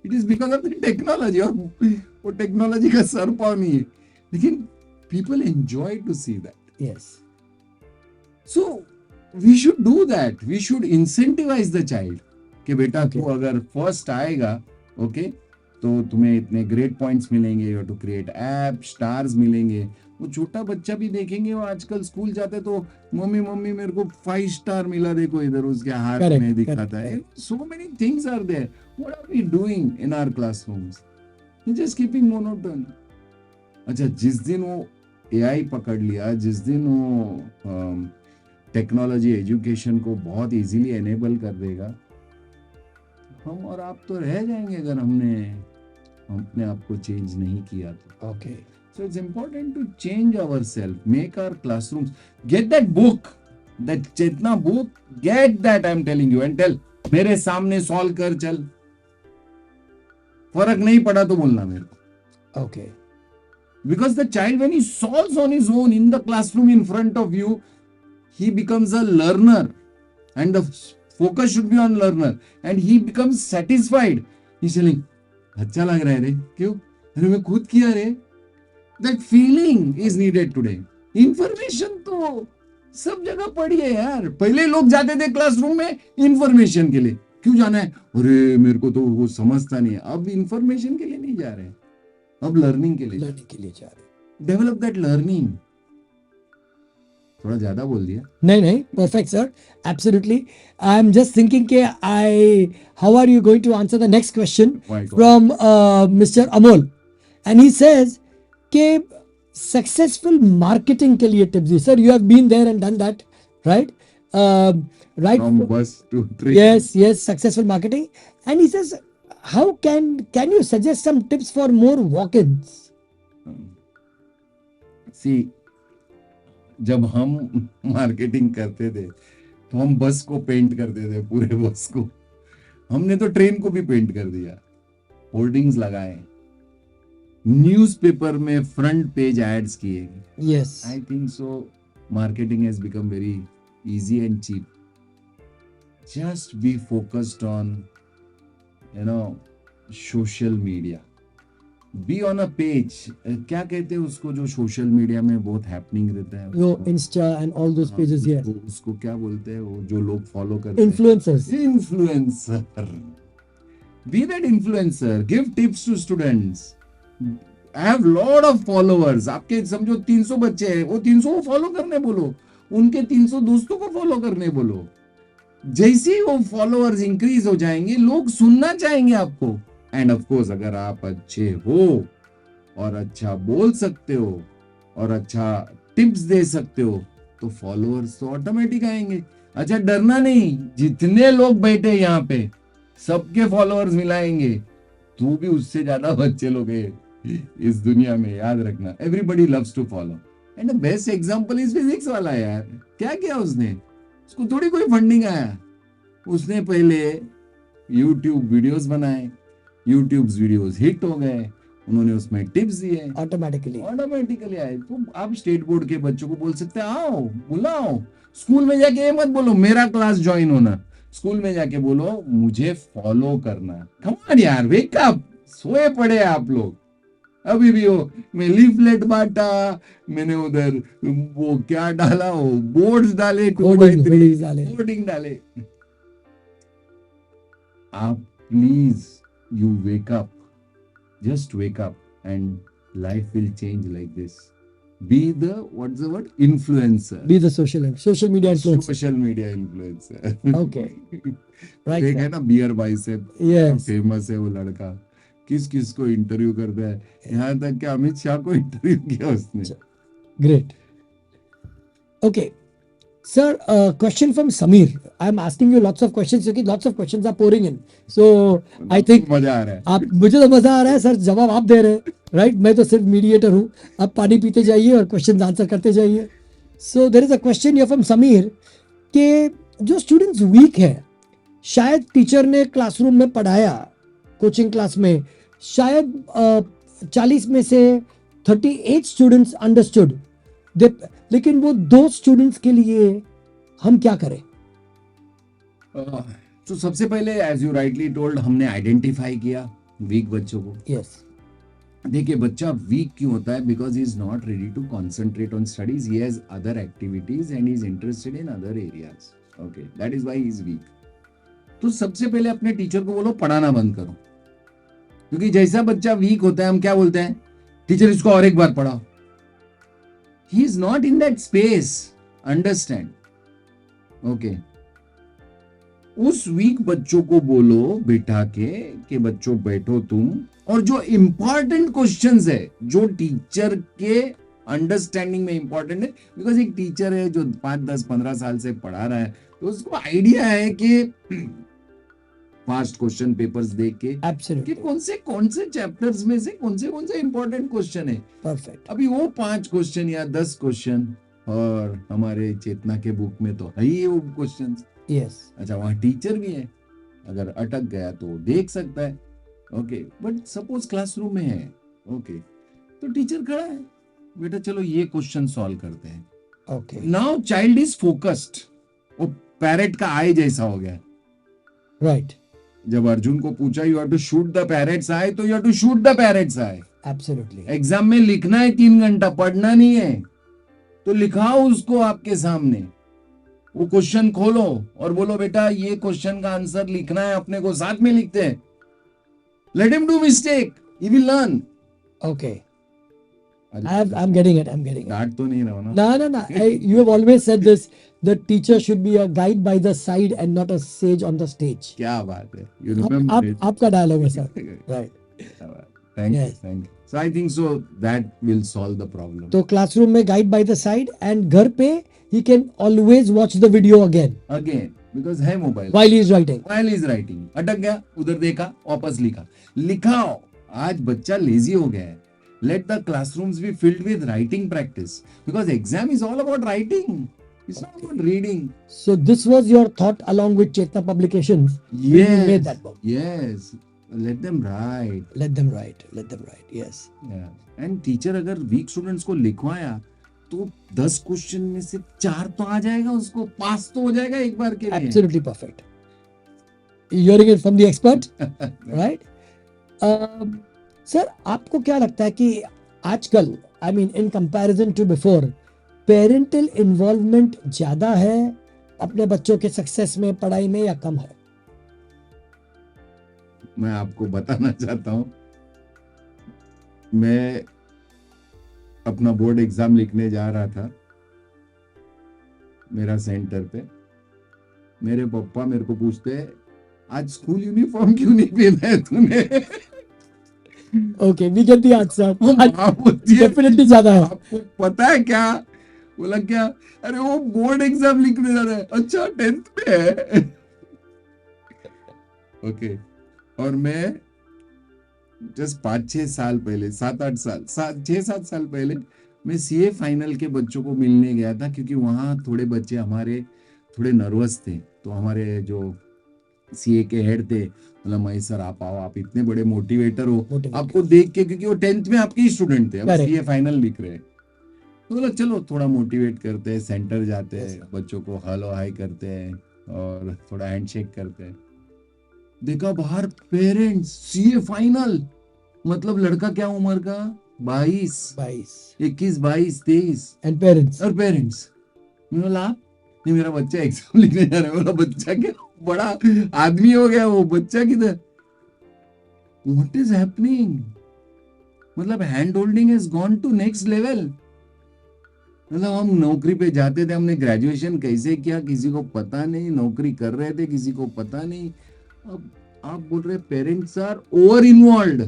It is because of the technology. और वो टेक्नोलॉजी का सर पाव नहीं है, लेकिन people enjoy to see that. Yes. So we should do that. We should incentivise the child कि बेटा तू अगर फर्स्ट आएगा, ओके, तो तुम्हें इतने ग्रेड पॉइंट्स मिलेंगे. You have to create app, stars मिलेंगे. वो छोटा बच्चा भी देखेंगे, वो आजकल स्कूल जाते तो मम्मी मेरे को 5 स्टार मिला, देखो इधर उसके हाथ में दिखाता है. So many things are there. What are we doing in our classrooms? Just keeping monotone. अच्छा, जिस दिन वो एआई पकड़ लिया, जिस दिन वो टेक्नोलॉजी एजुकेशन को बहुत इजीली एनेबल कर देगा, हम और आप तो रह जाएंगे अगर हमने अपने आप को चेंज नहीं किया तो. Okay. So it's important to change ourselves, make our classrooms, get that book, that Chetana book, get that, I'm telling you, and tell, मेरे सामने सॉल्व कर चल. फर्क नहीं पड़ा तो बोलना मेरे को. Okay. Because the child, when he solves on his own in the classroom in front of you, he becomes a learner, and the focus should be on learner, and he becomes satisfied. He's telling, अच्छा लग रहा है रे, क्यों? अरे मैं खुद किया रे. That feeling is needed today. Information तो सब जगह पड़ी है यार. पहले लोग जाते थे क्लासरूम में इंफॉर्मेशन के लिए. क्यों जाना है? अरे मेरे को तो वो समझता नहीं है. अब इंफॉर्मेशन के लिए नहीं जा रहे, अब लर्निंग के लिए जा रहे. Develop that learning. थोड़ा ज्यादा बोल दिया. नहीं, perfect sir, absolutely. I'm just thinking कि how are you going to answer the next question from Mr. Amol, and he says कि सक्सेसफुल मार्केटिंग के लिए टिप्स दी. Sir, you have been there and done that, right? right? From bus to train. Yes, successful marketing. And he says, how can you suggest some tips for more walk-ins? See, जब हम marketing करते थे तो हम बस को paint करते थे, पूरे बस को। हमने तो ट्रेन को भी पेंट कर दिया, होर्डिंग्स लगाए, न्यूज़पेपर में फ्रंट पेज एड्स किए। Yes. I think so. Marketing has become very easy and cheap. Just be focused on, social media. Be on a page. क्या कहते हैं उसको जो सोशल मीडिया में बहुत हैपनिंग रहता है? Yo, Insta and all those pages, yes. उसको क्या बोलते हैं वो जो लोग फॉलो करते हैं? Influencers. Influencer. Be that influencer. Give tips to students. I have lot of followers. आपके समझो 300 बच्चे हैं, वो 300 को फॉलो करने बोलो, उनके 300 दोस्तों को फॉलो करने बोलो। जैसे ही वो फॉलोअर्स इंक्रीज हो जाएंगे, लोग सुनना चाहेंगे आपको। एंड ऑफ कोर्स अगर आप अच्छे हो और अच्छा बोल सकते हो और अच्छा टिप्स दे सकते हो तो फॉलोअर्स तो ऑटोमेटिक आएंगे। अच्छा, डरना नहीं, जितने लोग बैठे यहाँ पे सबके फॉलोअर्स मिलाएंगे, तू भी उससे ज्यादा बच्चे लोग हैं इस दुनिया में, याद रखना। Everybody loves to follow and the best example is physics वाला। यार क्या किया उसने? उसको थोड़ी कोई फंडिंग आया, उसने पहले यूट्यूब वीडियोस बनाए, यूट्यूब वीडियोस हिट हो गए, उन्होंने उसमें टिप्स दिए, ऑटोमेटिकली आए। तो आप स्टेट बोर्ड के बच्चों को बोल सकते हैं आओ बुलाओ, स्कूल में जाके ये मत बोलो मेरा क्लास ज्वाइन होना, स्कूल में जाके बोलो मुझे फॉलो करना। कम ऑन यार, वेक अप, सोए पड़े आप लोग अभी भी हो। मैं लीफलेट बांटा, मैंने उधर वो क्या डाला, वो बोर्ड्स डाले, होर्डिंग डाले। आप please you wake up, just wake up and life will change like this. Be the, what's the word, influencer. Be the social media influencer. Social media influencer. Okay. Right. एक है ना beer bicep, Yes. Famous है वो लड़का, किस किस को interview करता है, यहाँ तक कि अमित शाह को इंटरव्यू किया उसने। Great. Okay. Sir, question from Samir. I'm asking you lots of questions क्योंकि lots of questions are pouring in. So I think मजा आ रहा है। आप, मुझे तो मजा आ रहा है सर, जवाब आप दे रहे हैं, राइट? मैं तो सिर्फ मीडिएटर हूँ। आप पानी पीते जाइए और क्वेश्चन आंसर करते जाइए। So there is a question here from Sameer कि जो स्टूडेंट्स वीक है, शायद टीचर ने क्लासरूम में पढ़ाया, कोचिंग क्लास में शायद 40 में से 38 स्टूडेंट्स अंडरस्टूड, लेकिन वो 2 स्टूडेंट्स के लिए हम क्या करें? तो सबसे पहले एज यू राइटली टोल्ड, हमने आइडेंटिफाई किया वीक बच्चों को। यस। देखिए बच्चा वीक क्यों होता है? Because he is not ready to concentrate on studies, he has other activities and he is interested in other areas. Okay, that is why he is weak. तो सबसे पहले अपने टीचर को बोलो पढ़ाना बंद करो, क्योंकि जैसा बच्चा वीक होता है हम क्या बोलते हैं, टीचर इसको और एक बार पढ़ाओ। ही is not in that space, understand? Okay, उस वीक बच्चों को बोलो बिठा के कि बच्चों बैठो तुम, और जो इंपॉर्टेंट क्वेश्चंस है जो टीचर के अंडरस्टैंडिंग में इंपॉर्टेंट है, बिकॉज एक टीचर है जो 5, 10, 15 साल से पढ़ा रहा है, तो उसको आइडिया है कि फास्ट क्वेश्चन पेपर्स देख के कि कौन से चैप्टर्स में से कौन से इंपॉर्टेंट क्वेश्चन है। परफेक्ट। अभी वो 5 क्वेश्चन या 10 क्वेश्चन, और हमारे चेतना के बुक में तो है ही वो क्वेश्चन। यस। अच्छा, वहां टीचर भी है, अगर अटक गया तो देख सकता है। ओके, बट सपोज क्लासरूम में है, ओके, तो टीचर खड़ा है, बेटा चलो ये क्वेश्चन सॉल्व करते हैं। Okay, now child is focused, वो पैरेट का आई जैसा हो गया। राइट। जब अर्जुन को पूछा you have to shoot the parrot's eye, तो you have to shoot the parrot's eye. Absolutely. Exam में लिखना है 3 घंटा, पढ़ना नहीं है, तो लिखाओ उसको आपके सामने, वो क्वेश्चन खोलो और बोलो बेटा ये क्वेश्चन का आंसर लिखना है अपने को, साथ में लिखते हैं। Let him do mistake, he will learn. Okay, I'm getting it. डांट तो नहीं रहा ना? No. You have always said this. The teacher should be a guide by the side and not a sage on the stage. क्या बात है, you remember it. आपका dialogue है sir, right? Thank you. So I think so that will solve the problem. तो classroom में guide by the side, and घर पे he can always watch the video again because है mobile while he is writing. while is writing. अटक गया, उधर देखा, वापस लिखाओ. आज बच्चा लेजी हो गया है. Let the classrooms be filled with writing practice because exam is all about writing. It's not about reading. So this was your thought along with Chetana Publications when you made that book. Yes. Let them write. Let them write. Yes. Yeah. And teacher अगर weak students को लिखवाया तो 10 question में से 4 तो आ जाएगा, उसको पास तो हो जाएगा एक बार के लिए. Absolutely perfect. Hearing it from the expert, right? Sir, आपको क्या लगता है कि आजकल, I mean in comparison to before, parental involvement ज्यादा है अपने बच्चों के सक्सेस में, पढ़ाई में, या कम है? मैं आपको बताना चाहता हूं, मैं अपना बोर्ड एग्जाम लिखने जा रहा था मेरा सेंटर पे. मेरे पापा मेरे को पूछते, आज स्कूल यूनिफॉर्म क्यों नहीं पहना है तूने? Okay, we get the answer. Definitely ज्यादा है. आपको पता है क्या? बोला क्या? अरे वो बोर्ड एग्जाम लिखने जा रहा है. अच्छा, 10th में है. ओके. और मैं जस्ट 5-6 साल पहले, 7-8 साल, 6-7 साल पहले मैं सीए फाइनल के बच्चों को मिलने गया था, क्योंकि वहाँ थोड़े बच्चे हमारे थोड़े नर्वस थे. तो हमारे जो सीए के हेड थे, बोला महेश सर आप आओ, आप इतने बड़े मोटिवेटर हो, आपको देख के, क्योंकि वो 10th में आपके ही स्टूडेंट थे, अब सीए फाइनल लिख रहे हैं. तो बोला चलो थोड़ा मोटिवेट करते हैं, सेंटर जाते हैं, बच्चों को हेलो हाई करते हैं और थोड़ा हैंडशेक करते हैं. देखा बाहर पेरेंट्स, सीए फाइनल, मतलब लड़का क्या उम्र का? 22, 21, 22, 23. And parents. बोला नहीं, मेरा बच्चा एग्जाम लिखने जा रहा है. बोला बच्चा क्या, बड़ा आदमी हो गया वो, बच्चा किधर? What is happening? मतलब hand holding has gone to next level. मतलब हम नौकरी पे जाते थे, हमने ग्रेजुएशन कैसे किया किसी को पता नहीं, नौकरी कर रहे थे किसी को पता नहीं. अब आप बोल रहे parents are over involved.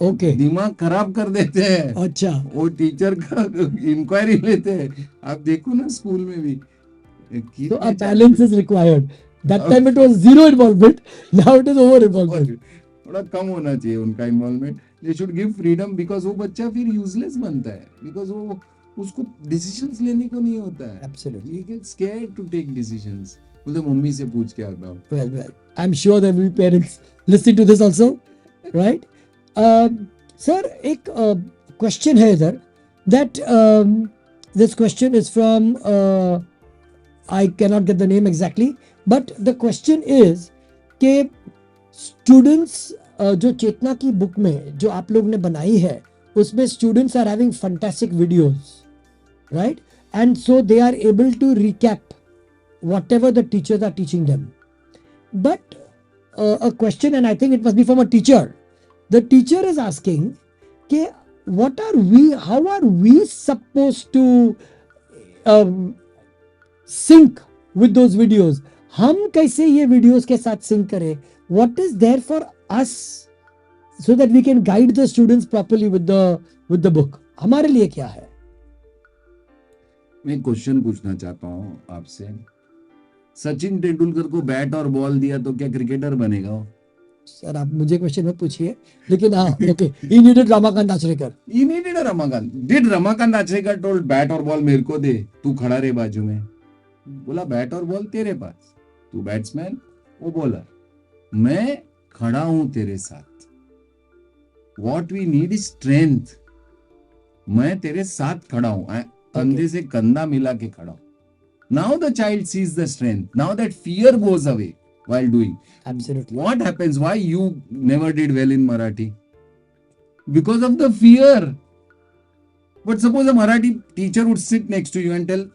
Okay, दिमाग खराब कर देते हैं. अच्छा, वो टीचर का इंक्वायरी लेते हैं. आप देखो ना स्कूल में भी. So a balance is required. That time it was zero involvement. Now it is over involvement. थोड़ा कम होना चाहिए उनका involvement. They should give freedom because वो बच्चा फिर यूजलेस बनता है, because वो उसको डिसीजंस लेने को नहीं होता है. Absolutely. He gets scared to take decisions. बोलते मम्मी से पूछ के आता हूँ. Well, I'm sure there will be parents listening to this also, right? Sir, एक question है इधर, that this question is from I cannot get the name exactly, but the question is कि students जो चेतना की बुक में जो आप लोग ने बनाई है, उसमें students are having fantastic videos, right? And so they are able to recap whatever the teachers are teaching them. But a question, and I think it must be from a teacher. The teacher is asking कि how are we supposed to sync with those videos? हम कैसे ये videos के साथ sync करें? What is there for us so that we can guide the students properly with the book? हमारे लिए क्या है? मैं क्वेश्चन पूछना चाहता हूँ आपसे. सचिन तेंदुलकर को बैट और बॉल दिया तो क्या क्रिकेटर बनेगा वो? सर आप मुझे क्वेश्चन मत पूछिए, लेकिन हाँ, okay, he needed Ramakant Achrekar. He needed a Ramakant. Did Ramakant Achrekar told bat और बॉल मेरे को दे, तू खड़ा रहे बाजू में? बोला बैट और बॉल तेरे पास, तू बैट्समैन, वो बॉलर, मैं खड़ा हूं तेरे साथ. What we need is strength. मैं तेरे साथ खड़ा हूं, कंधे से कंधा मिला के खड़ा हूं. Now the child sees the strength. Now that fear goes away while doing. Absolutely. What happens? Why you never did well in Marathi? Because of the fear. But suppose a Marathi teacher would sit next to you and tell,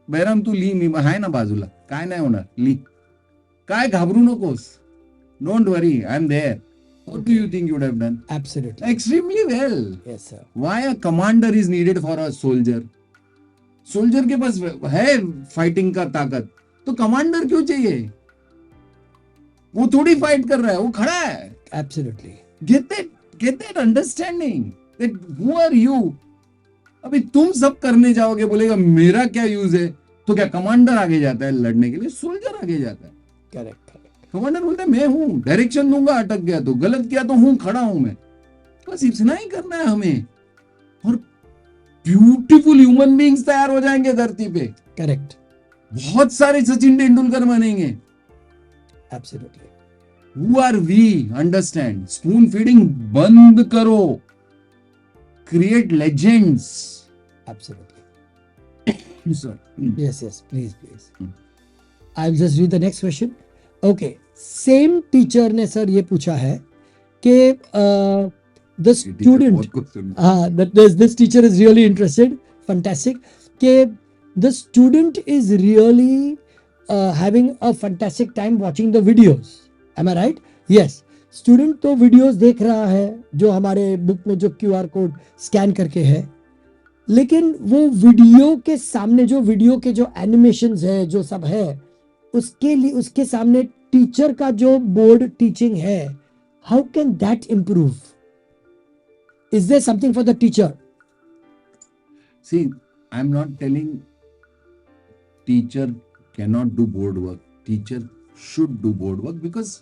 Bairam तू ली, मी आहे ना बाजूला, काय नाही होणार, ली, काय घाबरू नकोस, don't worry, I am there. What do you think you would have done? Absolutely. Extremely well. Yes, sir. Why a commander is needed for a soldier? Soldier के पास है फाइटिंग का ताकत, तो कमांडर क्यों चाहिए? वो थोड़ी फाइट कर रहा है, वो खड़ा है. Absolutely. Get that understanding that who are you? अभी तुम सब करने जाओगे, बोलेगा मेरा क्या यूज है, तो क्या कमांडर आगे जाता है लड़ने के लिए? सोल्जर आगे जाता है। करेक्ट। कमांडर बोलता है मैं हूं, डायरेक्शन दूंगा, अटक गया तो, गलत किया तो हूं, खड़ा हूं मैं। बस इतना ही करना है हमें, और ब्यूटीफुल ह्यूमन बीइंग्स तैयार हो जाएंगे धरती पे। करेक्ट। बहुत सारे सचिन तेंदुलकर बनेंगे। Absolutely. Who are we? Understand? Spoon feeding बंद करो. Create legends. Absolutely. Sir. Yes, please. I'll just read the next question. Okay, same teacher ने सर ये पूछा है कि the student, that this teacher is really interested, fantastic, कि the student is really having a fantastic time watching the videos. Am I right? Yes. Student तो videos देख रहा है जो हमारे बुक में जो QR कोड स्कैन करके है, लेकिन वो वीडियो के सामने जो वीडियो के जो एनिमेशंस है, जो सब है, उसके लिए उसके सामने टीचर का जो बोर्ड टीचिंग है, how can that improve? Is there something for the teacher? See, I'm not telling teacher cannot do board work. Teacher should do board work, because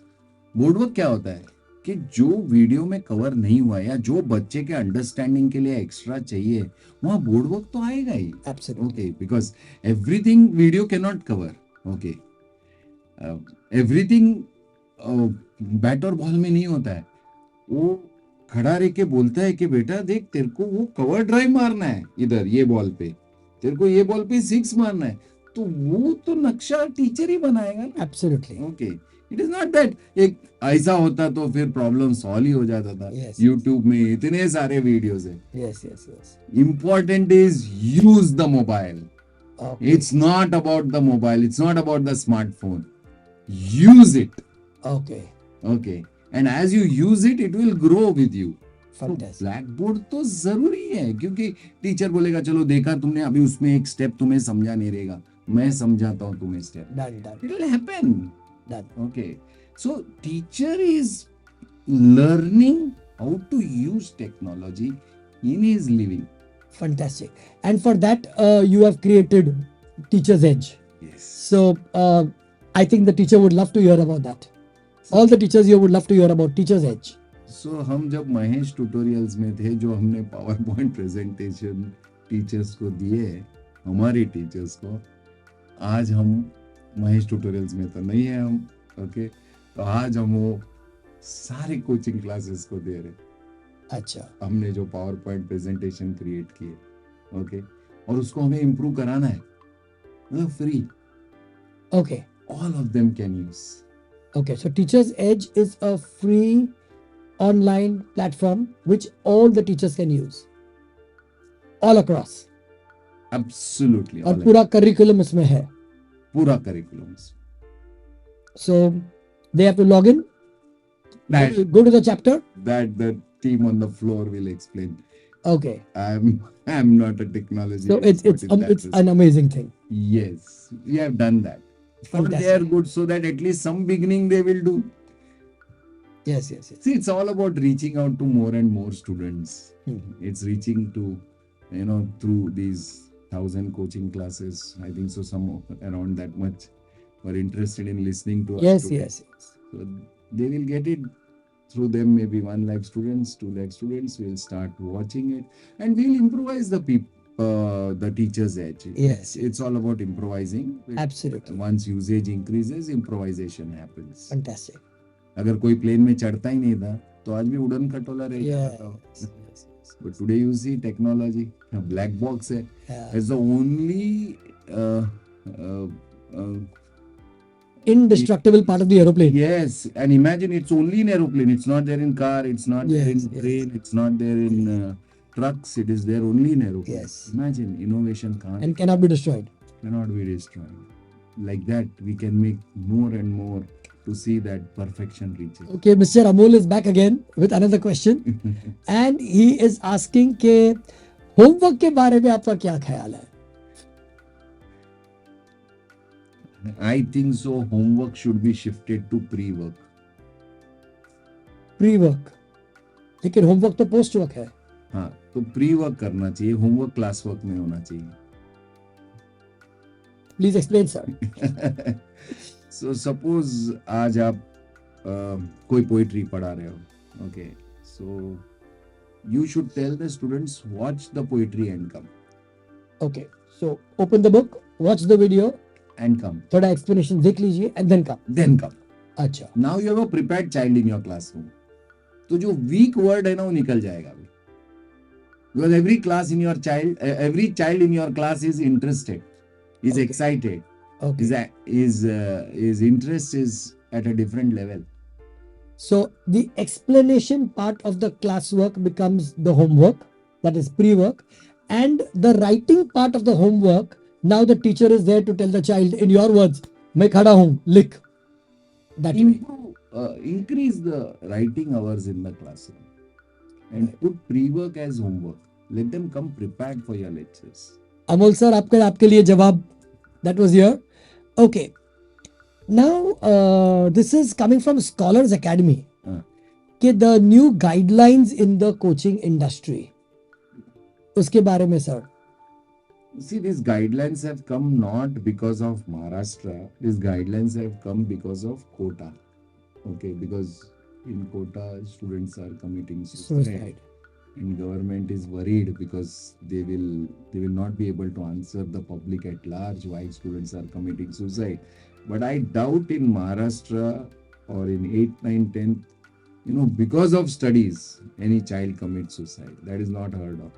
board work क्या होता है कि जो वीडियो में cover नहीं हुआ या जो बच्चे के अंडरस्टैंडिंग के लिए एक्स्ट्रा चाहिए, वहां बोर्ड वर्क तो आएगा ही। Okay, because everything video can not cover. Okay, everything bat और बॉल में नहीं होता है। वो खड़ा रह के बोलता है कि बेटा देख, तेरे को वो कवर ड्राइव मारना है इधर ये बॉल पे, तेरे को ये बॉल पे 6 मारना है, तो वो तो नक्शा टीचर ही बनाएगा ना। Absolutely. Okay, it is not that एक ऐसा होता तो फिर प्रॉब्लम सॉल्व ही हो जाता था। यूट्यूब में इतने सारे वीडियोस है। Yes. Important is use the mobile. It's not about the mobile, it's not about the smartphone, use it. Okay, and as you use it, it will grow with you. Blackboard तो जरूरी है, क्योंकि teacher बोलेगा चलो देखा तुमने, अभी उसमें एक स्टेप तुम्हें समझा नहीं रहेगा, मैं समझाता हूँ तुम्हें step, it will happen. Okay, so teacher is learning how to use technology in his living. Fantastic. And for that, you have created Teacher's Edge. Yes. So I think the teacher would love to hear about that. All the teachers here would love to hear about Teacher's Edge. So हम जब Mahesh tutorials में थे, जो हमने power point presentation teachers को दिए, हमारी teachers को, आज हम महेश ट्यूटोरियल्स में तो नहीं है हम। ओके, तो आज हम वो सारे कोचिंग क्लासेस को दे रहे। अच्छा, हमने जो पावर पॉइंट प्रेजेंटेशन क्रिएट किए, ओके, और उसको हमें इम्प्रूव कराना है, मतलब free. Okay, all of them can use. Okay, so teachers edge is a free online platform which all the teachers can use all across. Absolutely. और पूरा curriculum इसमें है, पूरा curriculum. So they have to log in, go to the chapter. That the team on the floor will explain. Okay. I'm not a technology. So it's an amazing thing. Yes, we have done that. For their good, so that at least some beginning they will do. Yes. See, it's all about reaching out to more and more students. It's reaching to, through these 1,000 coaching classes. I think so, some around that much are interested in listening to us. Yes. So they will get it through them. Maybe 1 lakh students, 2 lakh students will start watching it, and we'll improvise the teacher's edge. Yes. It's all about improvising. Absolutely. Once usage increases, improvisation happens. Fantastic. अगर कोई plane में चढ़ता ही नहीं था तो आज भी उड़न खटोला रह जाता। But today you see technology, a black box है. It's the only indestructible part of the aeroplane. Yes, and imagine it's only in aeroplane. It's not there in car. It's not there in train. It's not there in trucks. It is there only in aeroplane. Yes. Imagine innovation can't and cannot be destroyed. Cannot be destroyed. Like that, we can make more and more to see that perfection reaches. Okay, Mr. Amol is back again with another question, and he is asking के homework के बारे में आपका क्या ख्याल है? I think so. Homework should be shifted to pre-work. Pre-work, लेकिन homework तो post work है. हाँ, तो pre-work करना चाहिए. Homework class work में होना चाहिए. Please explain, sir. So suppose आज आप कोई पोइट्री पढ़ा रहे हो, okay, so you should tell the students watch the poetry and come. Okay. So open the book, watch the video, And come. थोड़ा explanation देख लीजिए and then come. Then come. अच्छा. Now you have a prepared child in your classroom. तो जो weak word है ना वो निकल जाएगा अभी. Because every child in your class is interested, is Okay. excited, Okay. his interest is at a different level. So the explanation part of the classwork becomes the homework, that is pre-work, and the writing part of the homework, now the teacher is there to tell the child in your words, मैं खड़ा हूँ, लिख. That way. Increase the writing hours in the classroom and put pre-work as homework. Let them come prepared for your lectures. Amol sir, आपके लिए जवाब. That was here. Okay. Now, this is coming from Scholars Academy. कि the new guidelines in the coaching industry. उसके बारे में sir. See, these guidelines have come not because of Maharashtra. These guidelines have come because of quota. Okay, because in quota students are committing suicide. And government is worried because they will not be able to answer the public at large why students are committing suicide. But I doubt in Maharashtra or in 8th, 9th, 10th, because of studies, any child commits suicide. That is not heard of.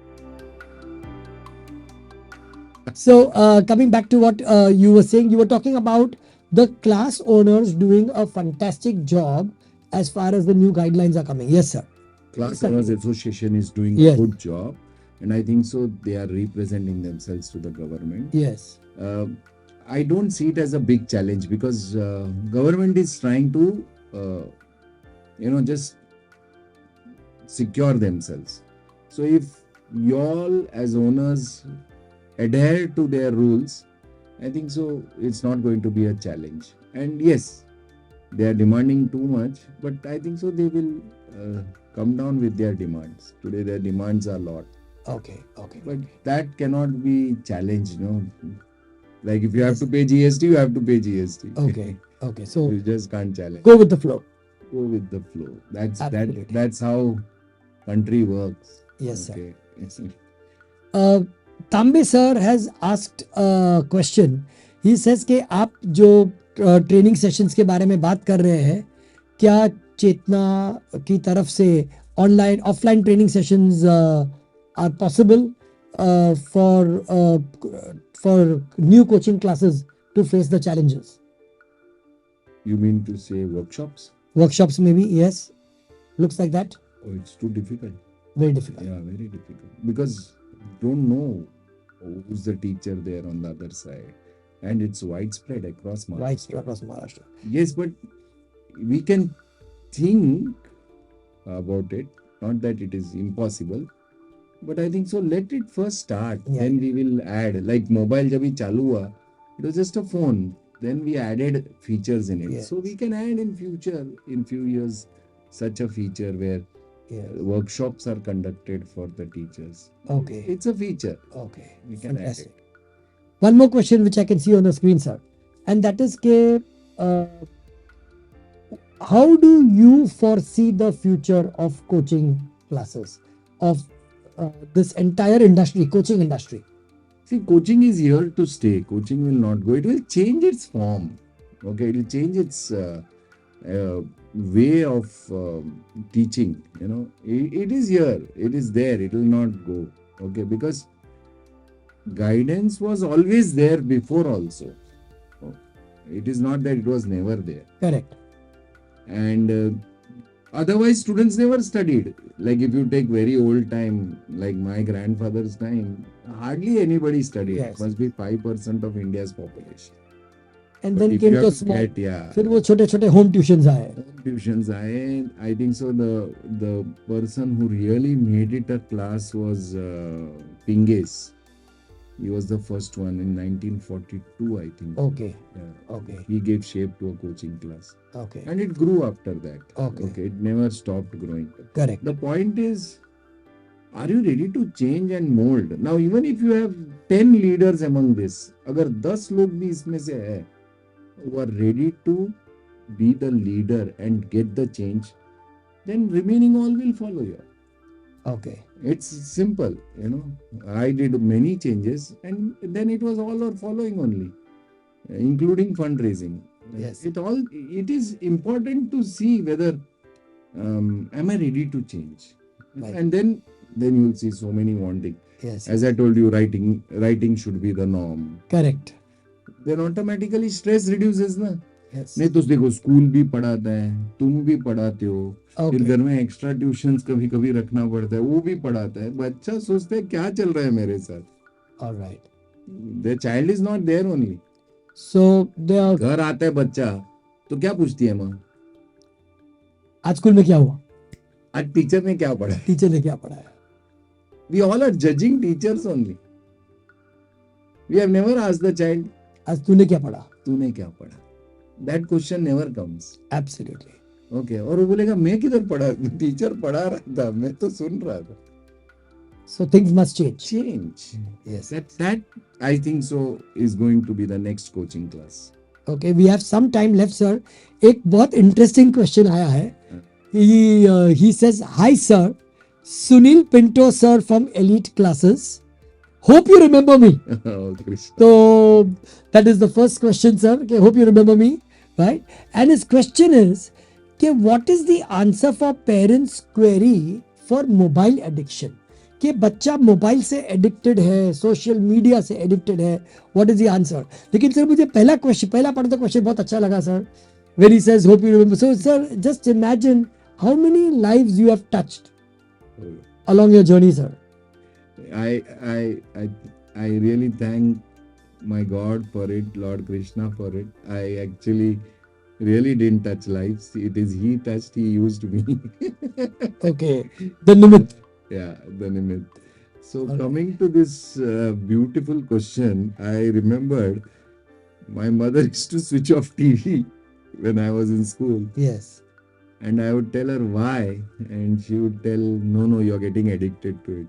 So, coming back to what you were saying, you were talking about the class owners doing a fantastic job as far as the new guidelines are coming. Yes, sir. Class Owners Association is doing Yes. a good job, and I think so they are representing themselves to the government. Yes. I don't see it as a big challenge because government is trying to just secure themselves. So if y'all as owners adhere to their rules, I think so it's not going to be a challenge. And yes, they are demanding too much, but I think so they will come down with their demands. Today their demands are a lot. Okay. But that cannot be challenged, Like if you have to pay GST, you have to pay GST. Okay. So you just can't challenge. go with the flow. Go with the flow. Absolutely. That's how country works. Yes, sir. Okay. Yes. Tambe sir has asked a question. He says कि आप जो training sessions के बारे में बात कर रहे हैं, क्या चेतना की तरफ से online offline training sessions are possible for new coaching classes to face the challenges? You mean to say workshops? Workshops maybe, yes. Looks like that. Oh, it's too difficult. Very difficult. Yeah, very difficult. Because you don't know who's the teacher there on the other side. And it's widespread across Maharashtra. Widespread across Maharashtra. Yes, but we can think about it. Not that it is impossible. But I think so. Let it first start. Yeah. Then we will add. Like mobile जब भी चालू हुआ, it was just a phone. Then we added features in it. Yes. So we can add in future, in few years, such a feature where workshops are conducted for the teachers. Okay. It's a feature. Okay. We can Fantastic. add it. One more question which I can see on the screen, sir. And that is ke, how do you foresee the future of coaching classes, of this entire industry, coaching industry? See, coaching is here to stay. Coaching will not go. It will change its form. Okay, it will change its way of teaching. It is here. It is there. It will not go. Okay, because guidance was always there before also. It is not that it was never there. Correct. And otherwise, students never studied. Like if you take very old time, like my grandfather's time, hardly anybody studied. Yes. It must be 5% of India's population. And But then if came you have the to small. get, फिर वो छोटे-छोटे home tuitions आए. home tuitions, I think so. The person who really made it a class was Pinges. He was the first one in 1942, I think. Okay. Yeah. Okay. He gave shape to a coaching class. Okay. And it grew after that. Okay. It never stopped growing. Correct. The point is, Are you ready to change and mold? Now, even if you have 10 leaders among this, अगर 10 लोग भी इसमें से है, who are ready to be the leader and get the change, then remaining all will follow you. Okay. It's simple, you know. I did many changes, and then it was all or following only, including fundraising. Yes. It is important to see whether am I ready to change, Right. and then you will see so many wanting. Yes. As I told you, writing should be the norm. Correct. Then automatically stress reduces ना. Yes. नहीं तो देखो school भी पढ़ाता है, तुम भी पढ़ाते हो, फिर Okay. घर में एक्स्ट्रा ट्यूशंस कभी कभी रखना पड़ता है, वो भी पढ़ाता है, बच्चा सोचता है क्या चल रहा है मेरे साथ. All right. The child is not there only. So they are. घर आता है बच्चा तो क्या पूछती है माँ, आज स्कूल में क्या हुआ, आज टीचर ने क्या पढ़ाया. टीचर ने क्या पढ़ाया. We all are judging teachers only. We have never asked the child, आज तूने क्या पढ़ा. तूने क्या पढ़ा. That question never comes. Absolutely. Okay. और वो बोलेगा मैं किधर पढ़ा, टीचर पढ़ा रहा था, मैं तो सुन रहा था. So things must change. Change. Yes. That I think so is going to be the next coaching class. Okay, we have some time left, sir. एक बहुत interesting question आया है. He says, "Hi, sir. Sunil Pinto, sir, from Elite Classes. Hope you remember me." Oh, Krishna. So that is the first question, sir. Okay, hope you remember me, right? And his question is, okay, what is the answer for parents' query for mobile addiction? कि बच्चा mobile से addicted है, social media से addicted है, what is the answer. लेकिन sir मुझे पहला पढ़ा क्वेश्चन बहुत अच्छा लगा sir. When he says hope you remember, so sir, just imagine how many lives you have touched along your journey, sir. I really thank my God for it, Lord Krishna for it. I actually really didn't touch lives. It is He touched, He used me. Okay, the limit. Yeah, the limit. So Alright. coming to this beautiful question, I remembered my mother used to switch off TV when I was in school. Yes. And I would tell her why, and she would tell, no, you're getting addicted to it.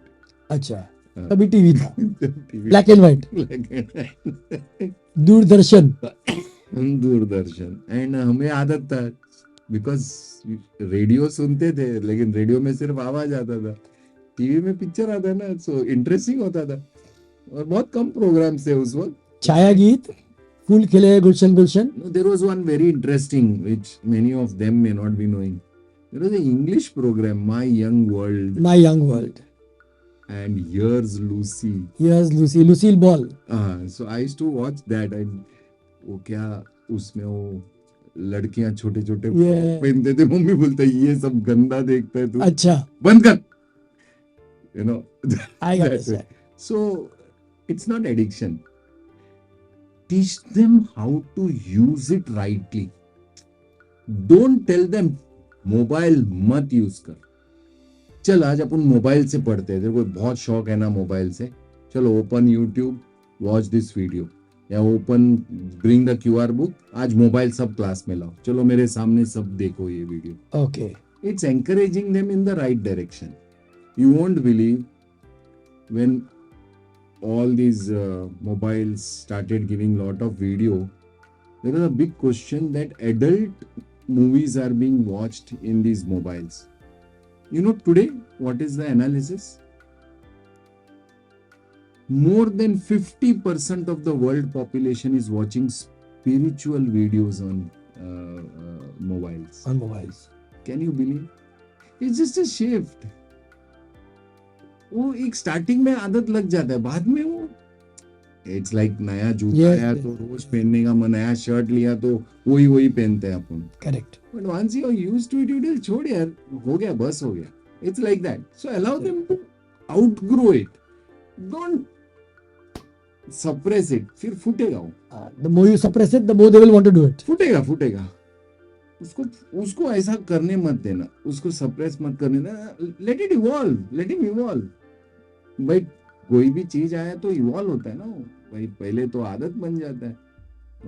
अच्छा, तभी TV था, TV. Black and white, Black and white. Doordarshan. Doordarshan. And हमें आदत था, because radio सुनते थे, लेकिन radio में सिर्फ आवाज आता था, टीवी में पिक्चर आता ना, सो इंटरेस्टिंग होता था, और बहुत कम प्रोग्राम्स थे उस वक्त. छाया गीत, फूल खिले गुलशन गुलशन. There was one very interesting, which many of them may not be knowing. There was an English program, My Young World, My Young World. and Here's Lucy. Here's Lucy, Lucille Ball. So I used to watch that, and वो क्या उसमें वो लड़कियां छोटे छोटे Yeah. पहनते थे, mummy बोलते ये सब गंदा देखता है तू, अच्छा, बंद कर, you know. I got That's it. it. So it's not addiction. Teach them how to use it rightly. Don't tell them mobile मत यूज कर. चल आज अपन मोबाइल से पढ़ते हैं, तेरे को बहुत शौक है ना मोबाइल से, चलो open YouTube, watch this video, या open bring the QR book, आज मोबाइल सब क्लास में लाओ, चलो मेरे सामने सब देखो ये video. Okay. It's encouraging them in the right direction. You won't believe when all these mobiles started giving lot of video, there was a big question that adult movies are being watched in these mobiles. You know today what is the analysis? More than 50% of the world population is watching spiritual videos on mobiles. On mobiles. Can you believe? It's just a shift. वो एक starting में आदत लग जाता है, बाद में वो इट्स लाइक नया जूता Yes, आया तो रोज पहनने का मन, नया शर्ट लिया तो वही पहनते हैं अपन. Correct. But once you are used to it, you will छोड़ यार, हो गया बस हो गया. It's like that. So allow them to outgrow it. Don't suppress it, फिर फूटेगा वो. The more you suppress it, the more they will want to do it. फूटेगा. उसको ऐसा करने मत देना, उसको सप्रेस मत करने देना. Let it evolve, let him evolve. भाई कोई भी चीज आया तो इवॉल्व होता है ना वो. भाई पहले तो आदत बन जाता है.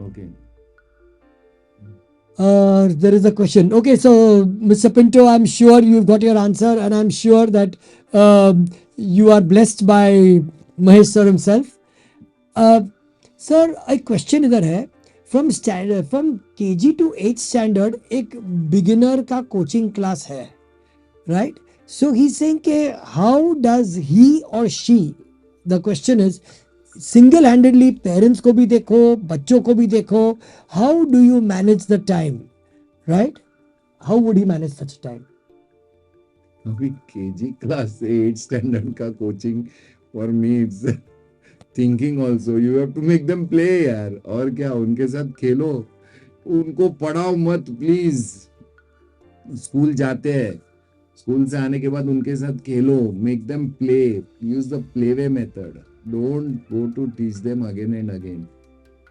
Okay. There is a question. Okay, so Mr. Pinto, I'm sure you've got your answer, and I'm sure that you are blessed by Mahesh sir himself. Uh, sir, a question इधर है, from KG to 8th standard एक beginner का coaching class है, right? So he's saying कि how does he or she, the question is, single handedly parents को भी देखो, बच्चों को भी देखो, how do you manage the time, right? How would he manage such time? अभी केजी क्लास से 8 स्टैंडर्ड का coaching for me it's thinking also you have to make them play यार, और क्या उनके साथ खेलो, उनको पढ़ाओ मत प्लीज। स्कूल जाते हैं, स्कूल से आने के बाद उनके साथ खेलो, make them play, use the playway method, don't go to teach them again and again.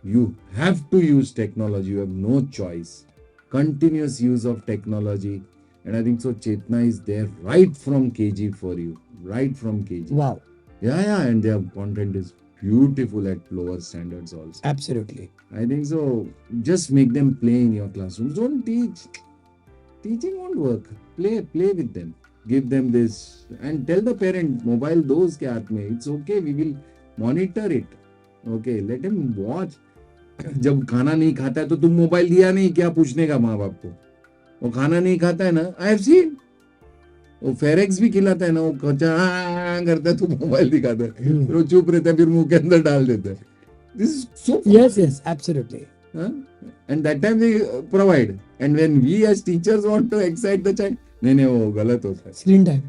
You have to use technology. You have no choice. Continuous use of technology. And I think so Chetana is there right from KG for you. Right from KG. Wow, Yeah. And their content is beautiful at lower standards also. absolutely. I think so. Just make them play in your classrooms. Don't teach. Teaching won't work. Play with them. Give them this. And tell the parent, mobile those ke haath mein. It's okay. We will monitor it. Okay. Let him watch. जब खाना नहीं खाता है तो तुम mobile दिया नहीं क्या पूछने का माँ बाप को? वो खाना नहीं खाता है ना, आई हैव सीन, वो फेरेक्स भी खिलाता है ना, वो करता है तो मोबाइल दिखाता है, फिर वो चुप रहता है, फिर मुंह के अंदर डाल देता है. This is so Yes, absolutely. And that time they provide, and when we as teachers want to excite the child, नहीं वो गलत होता है. Screen time.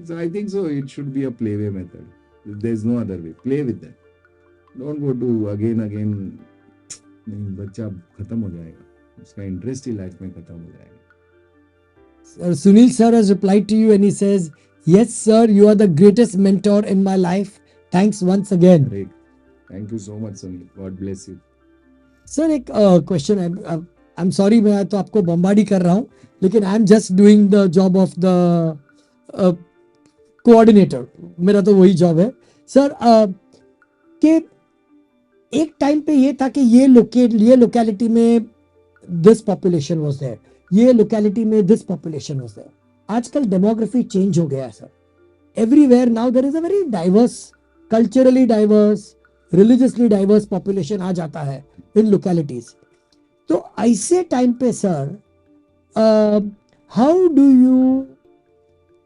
So I think so it should be a playway method. There's no other way. Play with them. Don't go to again. नहीं, बच्चा खत्म हो जाएगा, उसका इंटरेस्ट ही लाइफ में खत्म हो जाएगा. Sunil sir has replied to you and he says, yes sir, you are the greatest mentor in my life. Thanks once again. Great. Thank you so much, Sunil. God bless you. Sir, एक question है. I am sorry, मैं तो आपको बम्बार्डी कर रहा हूँ, लेकिन I am just doing the job of the coordinator. मेरा तो वही जॉब है सर. कि एक टाइम पे ये था कि ये लोकेलिटी में दिस पॉपुलेशन वाज देयर, ये लोकेलिटी में दिस पॉपुलेशन वाज देयर. आजकल डेमोग्राफी चेंज हो गया है sir. Everywhere now there is a very diverse, culturally diverse, religiously diverse population आ जाता है इन लोकेलिटीज. तो ऐसे टाइम पे sir, how do you,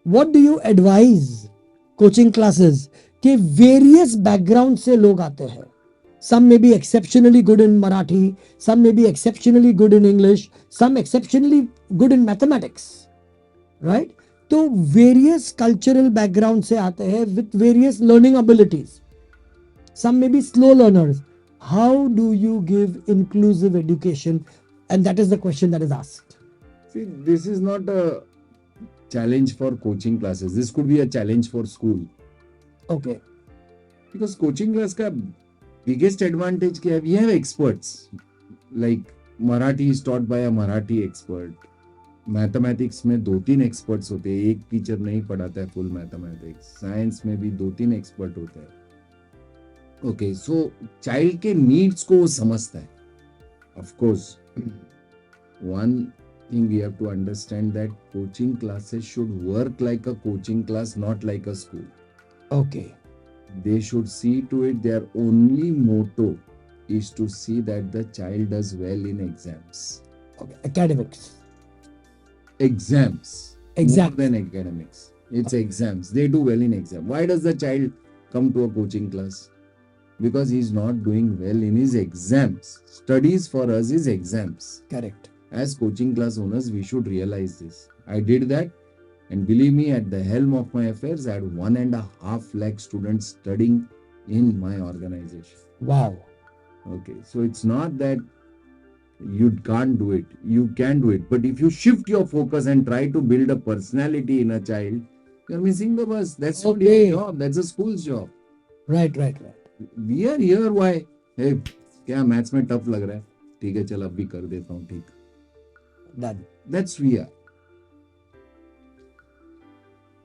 what do advise coaching classes के वेरियस बैकग्राउंड से लोग आते हैं? Some may be exceptionally good in Marathi, some may be exceptionally good in English, some exceptionally good in mathematics, right? तो various cultural background से आते हैं with various learning abilities. Some may be slow learners. How do you give inclusive education? And that is the question that is asked. See, this is not a challenge for coaching classes. This could be a challenge for school. Okay. Because coaching class का biggest advantage क्या है? We have experts. Like Marathi is taught by a Marathi expert. Mathematics में 2-3 experts होते हैं. एक teacher नहीं पढ़ाता है full mathematics. Science में भी 2-3 expert होते हैं. Okay, so child के needs को वो समझता है. Of course, one thing we have to understand that coaching classes should work like a coaching class, not like a school. Okay. They should see to it their only motto is to see that the child does well in exams. Okay. Academics. Exams. Exams. More than academics. It's exams. They do well in exam. Why does the child come to a coaching class? Because he's not doing well in his exams. Studies for us is exams. Correct. As coaching class owners, we should realize this. I did that. And believe me, at the helm of my affairs, I had 1.5 lakh students studying in my organization. Wow. Okay, so it's not that you can't do it. You can do it. But if you shift your focus and try to build a personality in a child, you're missing the bus. That's not your job. That's a school's job. Right. We are here. Why? Hey, क्या maths में tough लग रहा है? ठीक है, चल अब भी कर देता हूँ. ठीक. Done. That's we are.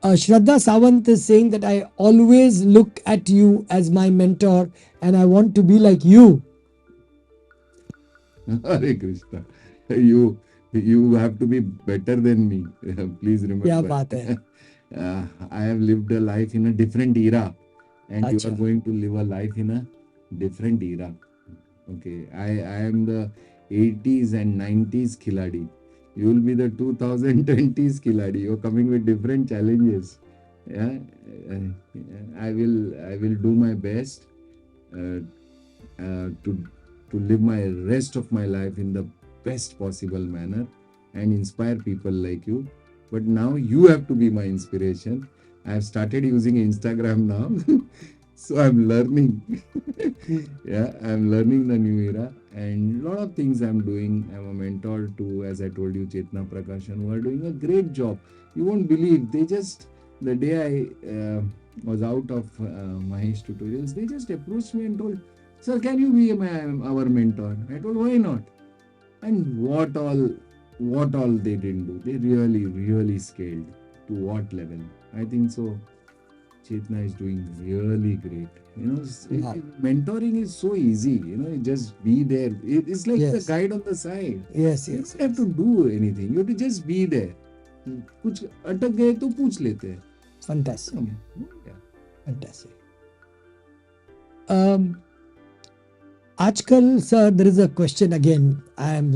Shraddha Sawant is saying that I always look at you as my mentor and I want to be like you. Hare Krishna. You have to be better than me. Please remember. क्या बात है. I have lived a life in a different era, and you are Acha. going to live a life in a different era. Okay, I am the 80s and 90s Khiladi. You will be the 2020s Khiladi. You're coming with different challenges. Yeah, I will do my best uh, to live my rest of my life in the best possible manner and inspire people like you. But now you have to be my inspiration. I have started using Instagram now. So I'm learning. Yeah, I'm learning the new era and a lot of things I'm doing. I'm a mentor to, as I told you, Chetana Prakashan, who are doing a great job. You won't believe, they just, the day I was out of Mahesh tutorials, they just approached me and told, "Sir, can you be our mentor?" I told, "Why not?" And what all they didn't do. They really, really scaled. To what level? I think so. Chetna is doing really great. Yeah. Mentoring is so easy. You just be there. It's like the Yes. guide on the side. Yes, You yes. don't have to do anything. You have to just be there. कुछ अटक गए तो पूछ लेते हैं. Fantastic. Yeah. Fantastic. आजकल sir there is a question again. I am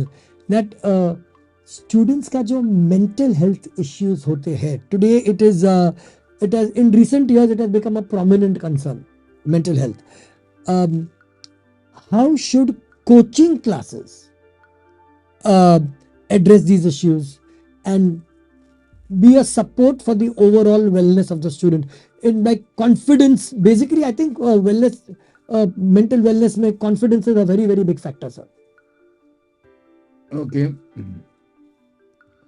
that students का जो mental health issues होते हैं today it has in recent years it has become a prominent concern, mental health. How should coaching classes address these issues and be a support for the overall wellness of the student in like confidence? Basically I think wellness, mental wellness mein confidence is a very very big factor, sir. Okay.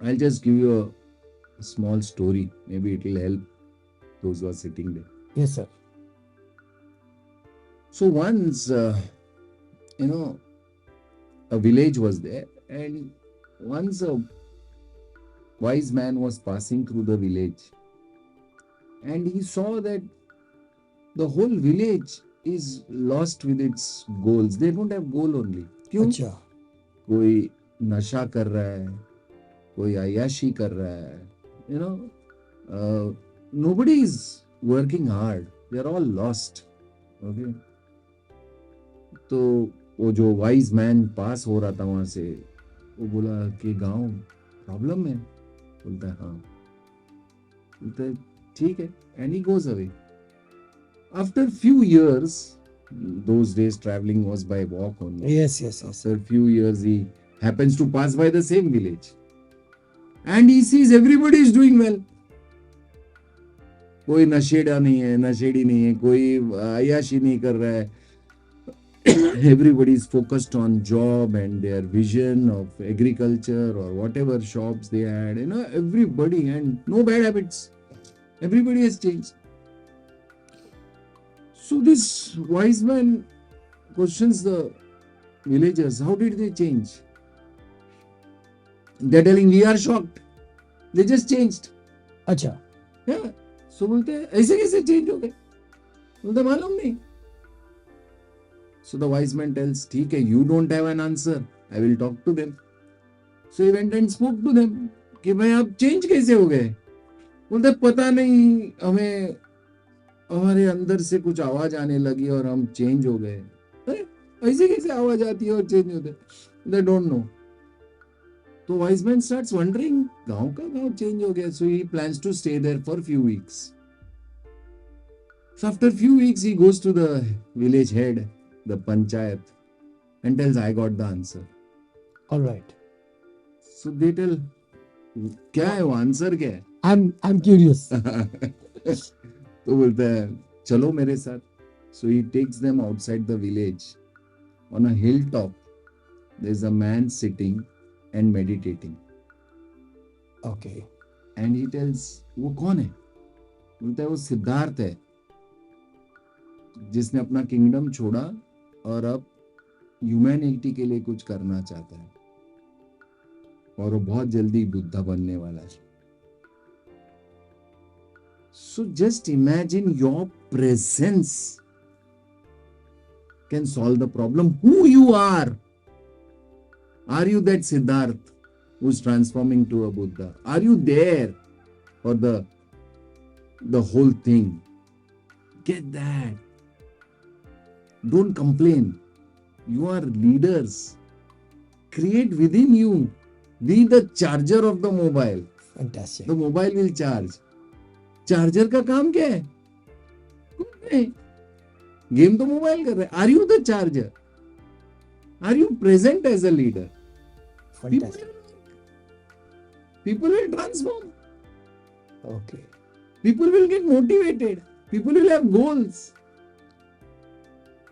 I'll just give you a small story. Maybe it will help those who are sitting there. Yes, sir. So once, a village was there, and once a wise man was passing through the village, and he saw that the whole village is lost with its goals. They don't have goal only. क्यों? अच्छा. कोई नशा कर रहा है, कोई अय्याशी कर रहा है. Nobody is working hard. They are all lost. Okay. तो वो जो वाइज मैन पास हो रहा था वहां से, वो बोला कि गांव प्रॉब्लम है. बोलता है हाँ. बोलता है ठीक है. And he goes away. After few years, those days traveling was by walk only. Yes, yes, yes. After few years he happens to pass by the same village, and he sees everybody is doing well. कोई नशेड़ा नहीं है, नशेड़ी नहीं है, कोई अय्याशी नहीं कर रहा है. Everybody is focused on job and their vision of agriculture or whatever shops they had. Everybody, and no bad habits. Everybody has changed. So this wise man questions the villagers, how did they change? They're telling, we are shocked. They just changed. अच्छा. Yeah. So बोलते हैं ऐसे कैसे change हो गए? बोलते मालूम नहीं. So the wise man tells, ठीक है, you don't have an answer. I will talk to them. So he went and spoke to them. कि भाई आप चेंज कैसे हो गए? बोलते पता नहीं, हमें हमारे अंदर से कुछ आवाज आने लगी और हम चेंज हो गए. अरे ऐसे कैसे आवाज आती है और चेंज होते? They don't know. तो wise man starts wondering, गांव का गांव चेंज हो गया. So he plans to stay there for few weeks. So after few weeks he goes to the village head, the panchayat, and tells, I got the answer. All right. So they tell, क्या है वो answer क्या है? I'm curious. तो बोलता है चलो मेरे साथ. So he takes them outside the village. On a hilltop, there's a man sitting and meditating. Okay. And he tells, वो कौन है? बोलता है वो सिद्धार्थ है, जिसने अपना किंगडम छोड़ा और अब ह्यूमैनिटी के लिए कुछ करना चाहता है, और वो बहुत जल्दी बुद्धा बनने वाला है. So just imagine your presence can solve the problem. Who you are? Are you that Siddharth who's transforming to a Buddha? Are you there for the the whole thing. Get that. Don't complain. You are leaders. Create within you. Be the charger of the mobile. Fantastic. The mobile will charge. Charger का काम क्या है? कुछ नहीं. Game तो mobile कर रहा है. Are you the charger? Are you present as a leader? Fantastic. People will transform. Okay. People will get motivated. People will have goals.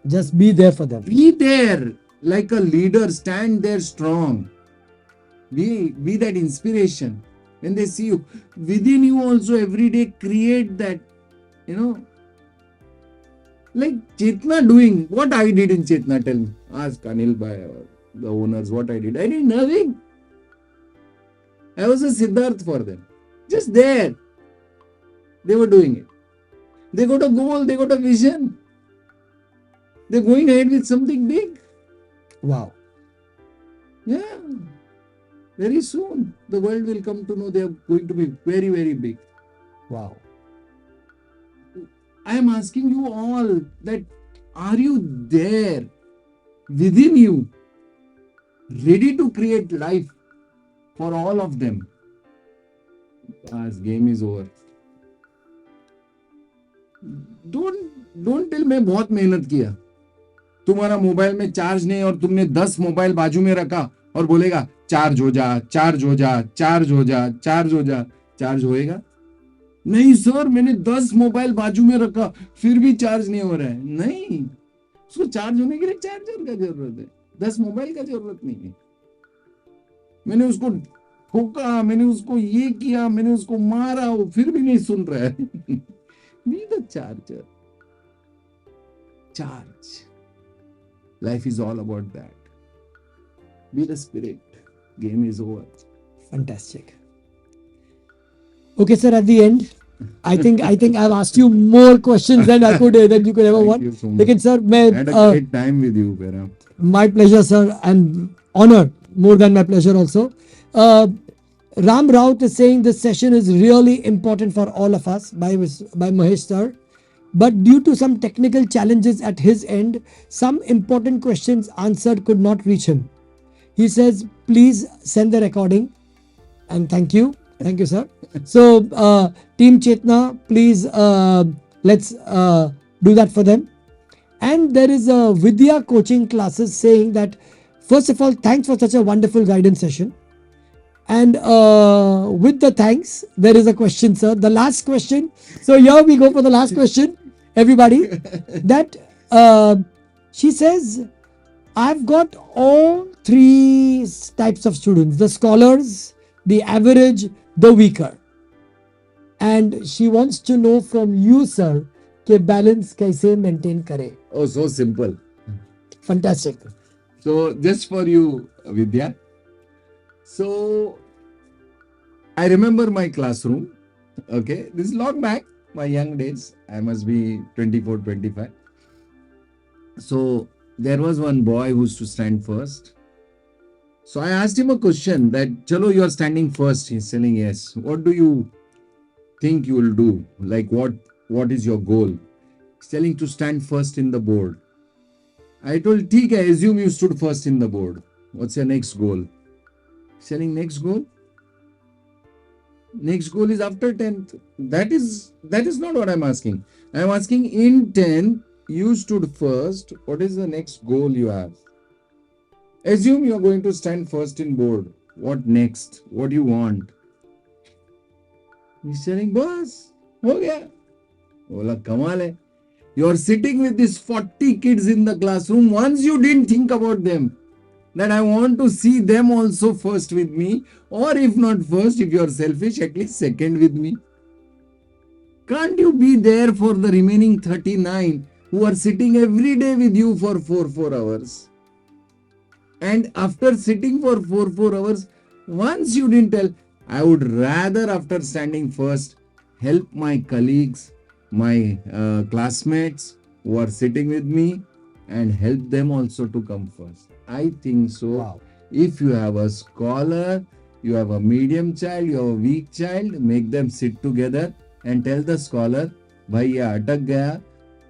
Just be there for them. Be there like a leader. Stand there strong. Be that inspiration. When they see you, within you also every day create that, like Chetana doing. What I did in Chetana, tell me. Ask Anil Bhai or the owners what I did. I did nothing. I was a Siddharth for them. Just there. They were doing it. They got a goal, they got a vision. They're going ahead with something big. Wow. Yeah. Very soon, the world will come to know they are going to be very, very big. Wow. I am asking you all that, are you there within you, ready to create life for all of them? As game is over. Don't tell मैं बहुत मेहनत किया. तुम्हारा mobile में charge नहीं और तुमने 10 mobile बाजू में रखा और बोलेगा चार्ज हो जा, चार्ज हो जा, चार्ज हो जा, चार्ज हो जा. चार्ज होएगा? नहीं सर, मैंने 10 मोबाइल बाजू में रखा फिर भी चार्ज नहीं हो रहा है. नहीं, उसको चार्ज होने के लिए चार्जर का जरूरत है, 10 मोबाइल का जरूरत नहीं है. मैंने उसको ठोका, मैंने उसको ये किया, मैंने उसको मारा, वो फिर भी नहीं सुन रहा है. Be the charger. Charge. Life is all about that. Be the spirit. Game is over. Fantastic. Okay, sir. At the end, I think I've asked you more questions than you could ever Thank want. you so much. Lekin sir, I had a great time with you, Pera. my pleasure, sir, and honor more than my pleasure also. Ram Raut is saying this session is really important for all of us by Mahesh sir. But due to some technical challenges at his end, some important questions answered could not reach him. He says, please send the recording. And thank you. Thank you, sir. So, Team Chetana, please let's do that for them. And there is a Vidya coaching classes saying that, first of all, thanks for such a wonderful guidance session. And with the thanks, there is a question, sir. The last question. So here we go for the last question, everybody. That she says, I've got all 3 types of students: the scholars, the average, the weaker. And she wants to know from you, sir, कि balance कैसे maintain करे. Oh, so simple. Fantastic. So, just for you, Vidya. So, I remember my classroom. Okay, this is long back, my young days. I must be 24, 25. So, there was one boy who used to stand first. So, I asked him a question that, Chalo, you are standing first. He's saying, yes. What do you think you will do? Like, what is your goal? He's telling to stand first in the board. I told, ठीक है, assume you stood first in the board. What's your next goal? He's telling, next goal? Next goal is after 10th. That is not what I'm asking. I'm asking, in 10th, you stood first. What is the next goal you have? Assume you are going to stand first in board. What next? What do you want? He's saying, boss, ho gaya. Bola, kamal hai. You are sitting with these 40 kids in the classroom. Once you didn't think about them, that I want to see them also first with me, or if not first, if you are selfish, at least second with me. Can't you be there for the remaining 39 who are sitting every day with you for 4 hours? And after sitting for 4 hours, once you didn't tell, I would rather, after standing first, help my colleagues, my classmates who are sitting with me, and help them also to come first. I think so. Wow. If you have a scholar, you have a medium child, you have a weak child, make them sit together and tell the scholar, भाई ये अटक गया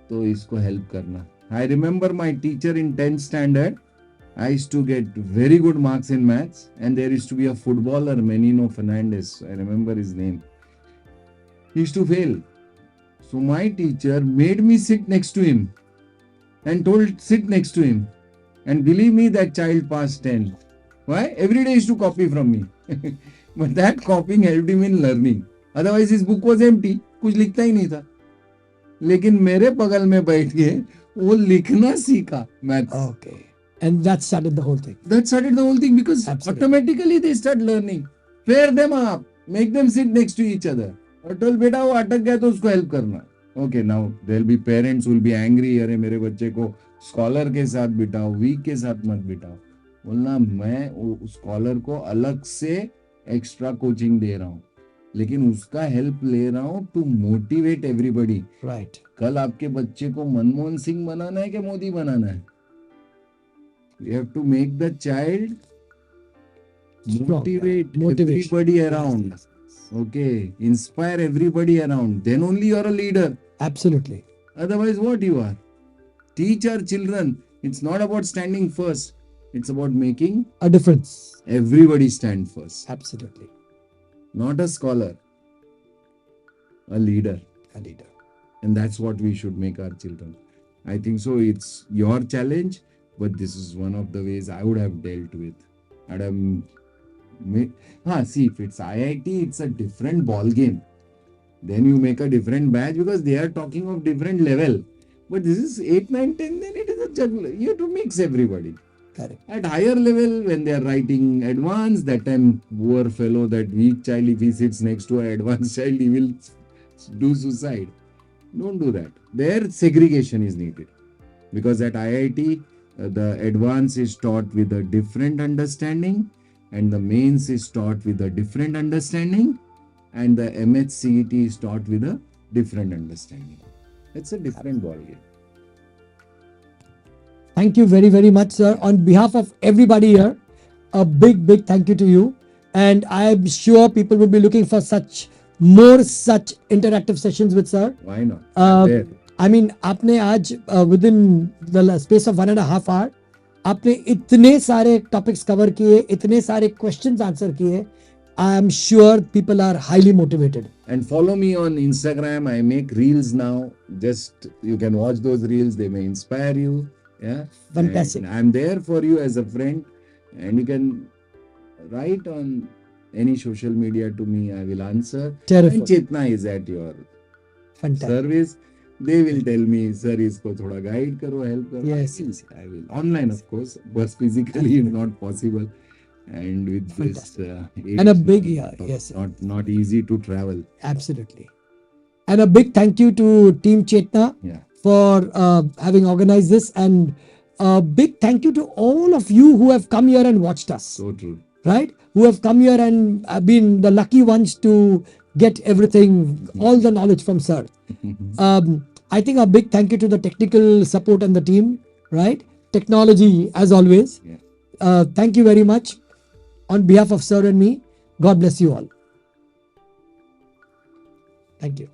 तो इसको help करना. I remember my teacher in 10th standard. I used to get very good marks in maths, and there used to be a footballer, Menino Fernandez. I remember his name. He used to fail. So my teacher made me sit next to him and told, sit next to him. And believe me, that child passed 10. Why? Every day he used to copy from me. But that copying helped him in learning. Otherwise his book was empty. कुछ लिखता ही नहीं था. लेकिन मेरे बगल में बैठ के वो लिखना सीखा maths. Okay. And that started the whole thing. That started the whole thing because Absolutely. automatically they start learning. Pair them up. Make them sit next to each other. और tell बेटा वो अटक गया तो उसको help करना. Okay, now there will be parents who will be angry. अरे मेरे बच्चे को स्कॉलर के साथ बिठाओ, वीक के साथ मत बिठाओ. बोलना मैं उस स्कॉलर को अलग से एक्स्ट्रा कोचिंग दे रहा हूँ, लेकिन उसका हेल्प ले रहा हूँ टू मोटिवेट एवरीबॉडी. Right. कल आपके बच्चे को मनमोहन सिंह बनाना है कि मोदी बनाना है? You have to make the child motivate everybody around. Yes. Okay, inspire everybody around. Then only you are a leader. Absolutely. Otherwise, what you are? Teach our children. It's not about standing first. It's about making A difference. everybody stand first. Absolutely. Not a scholar, a leader. A leader. And that's what we should make our children. I think so. It's your challenge, but this is one of the ways I would have dealt with. I'd have see, if it's IIT, it's a different ball game. Then you make a different batch because they are talking of different level. But this is 8, 9, 10, then it is a juggler. You have to mix everybody. Correct. At higher level, when they are writing advanced, that time poor fellow, that weak child, if he sits next to an advanced child, he will do suicide. Don't do that. There segregation is needed. Because at IIT, the advance is taught with a different understanding, and the mains is taught with a different understanding, and the MHCET is taught with a different understanding. It's a different ballgame. Thank you very, very much, sir. On behalf of everybody here, a big, big thank you to you. And I'm sure people will be looking for more such interactive sessions with sir. Why not? There. I mean, आपने आज within the space of 1.5 hours, आपने इतने सारे topics cover किए, इतने सारे questions answer किए. I am sure people are highly motivated. And follow me on Instagram. I make reels now. Just you can watch those reels. They may inspire you. Yeah. Fantastic. And I'm there for you as a friend. And you can write on any social media to me. I will answer. Terrific. And Chetana is at your Fantastic. service. They will tell me, sir, isko thoda guide karo, help karo. Yes. I will. Online, of course, but physically not possible. And with this, And a big yes. Not easy to travel. Absolutely. And a big thank you to Team Chetana for having organized this, and a big thank you to all of you who have come here and watched us. So true. Right? Who have come here and been the lucky ones to get everything, all the knowledge from sir. I think a big thank you to the technical support and the team, right? Technology as always. Thank you very much. On behalf of sir and me, God bless you all. Thank you.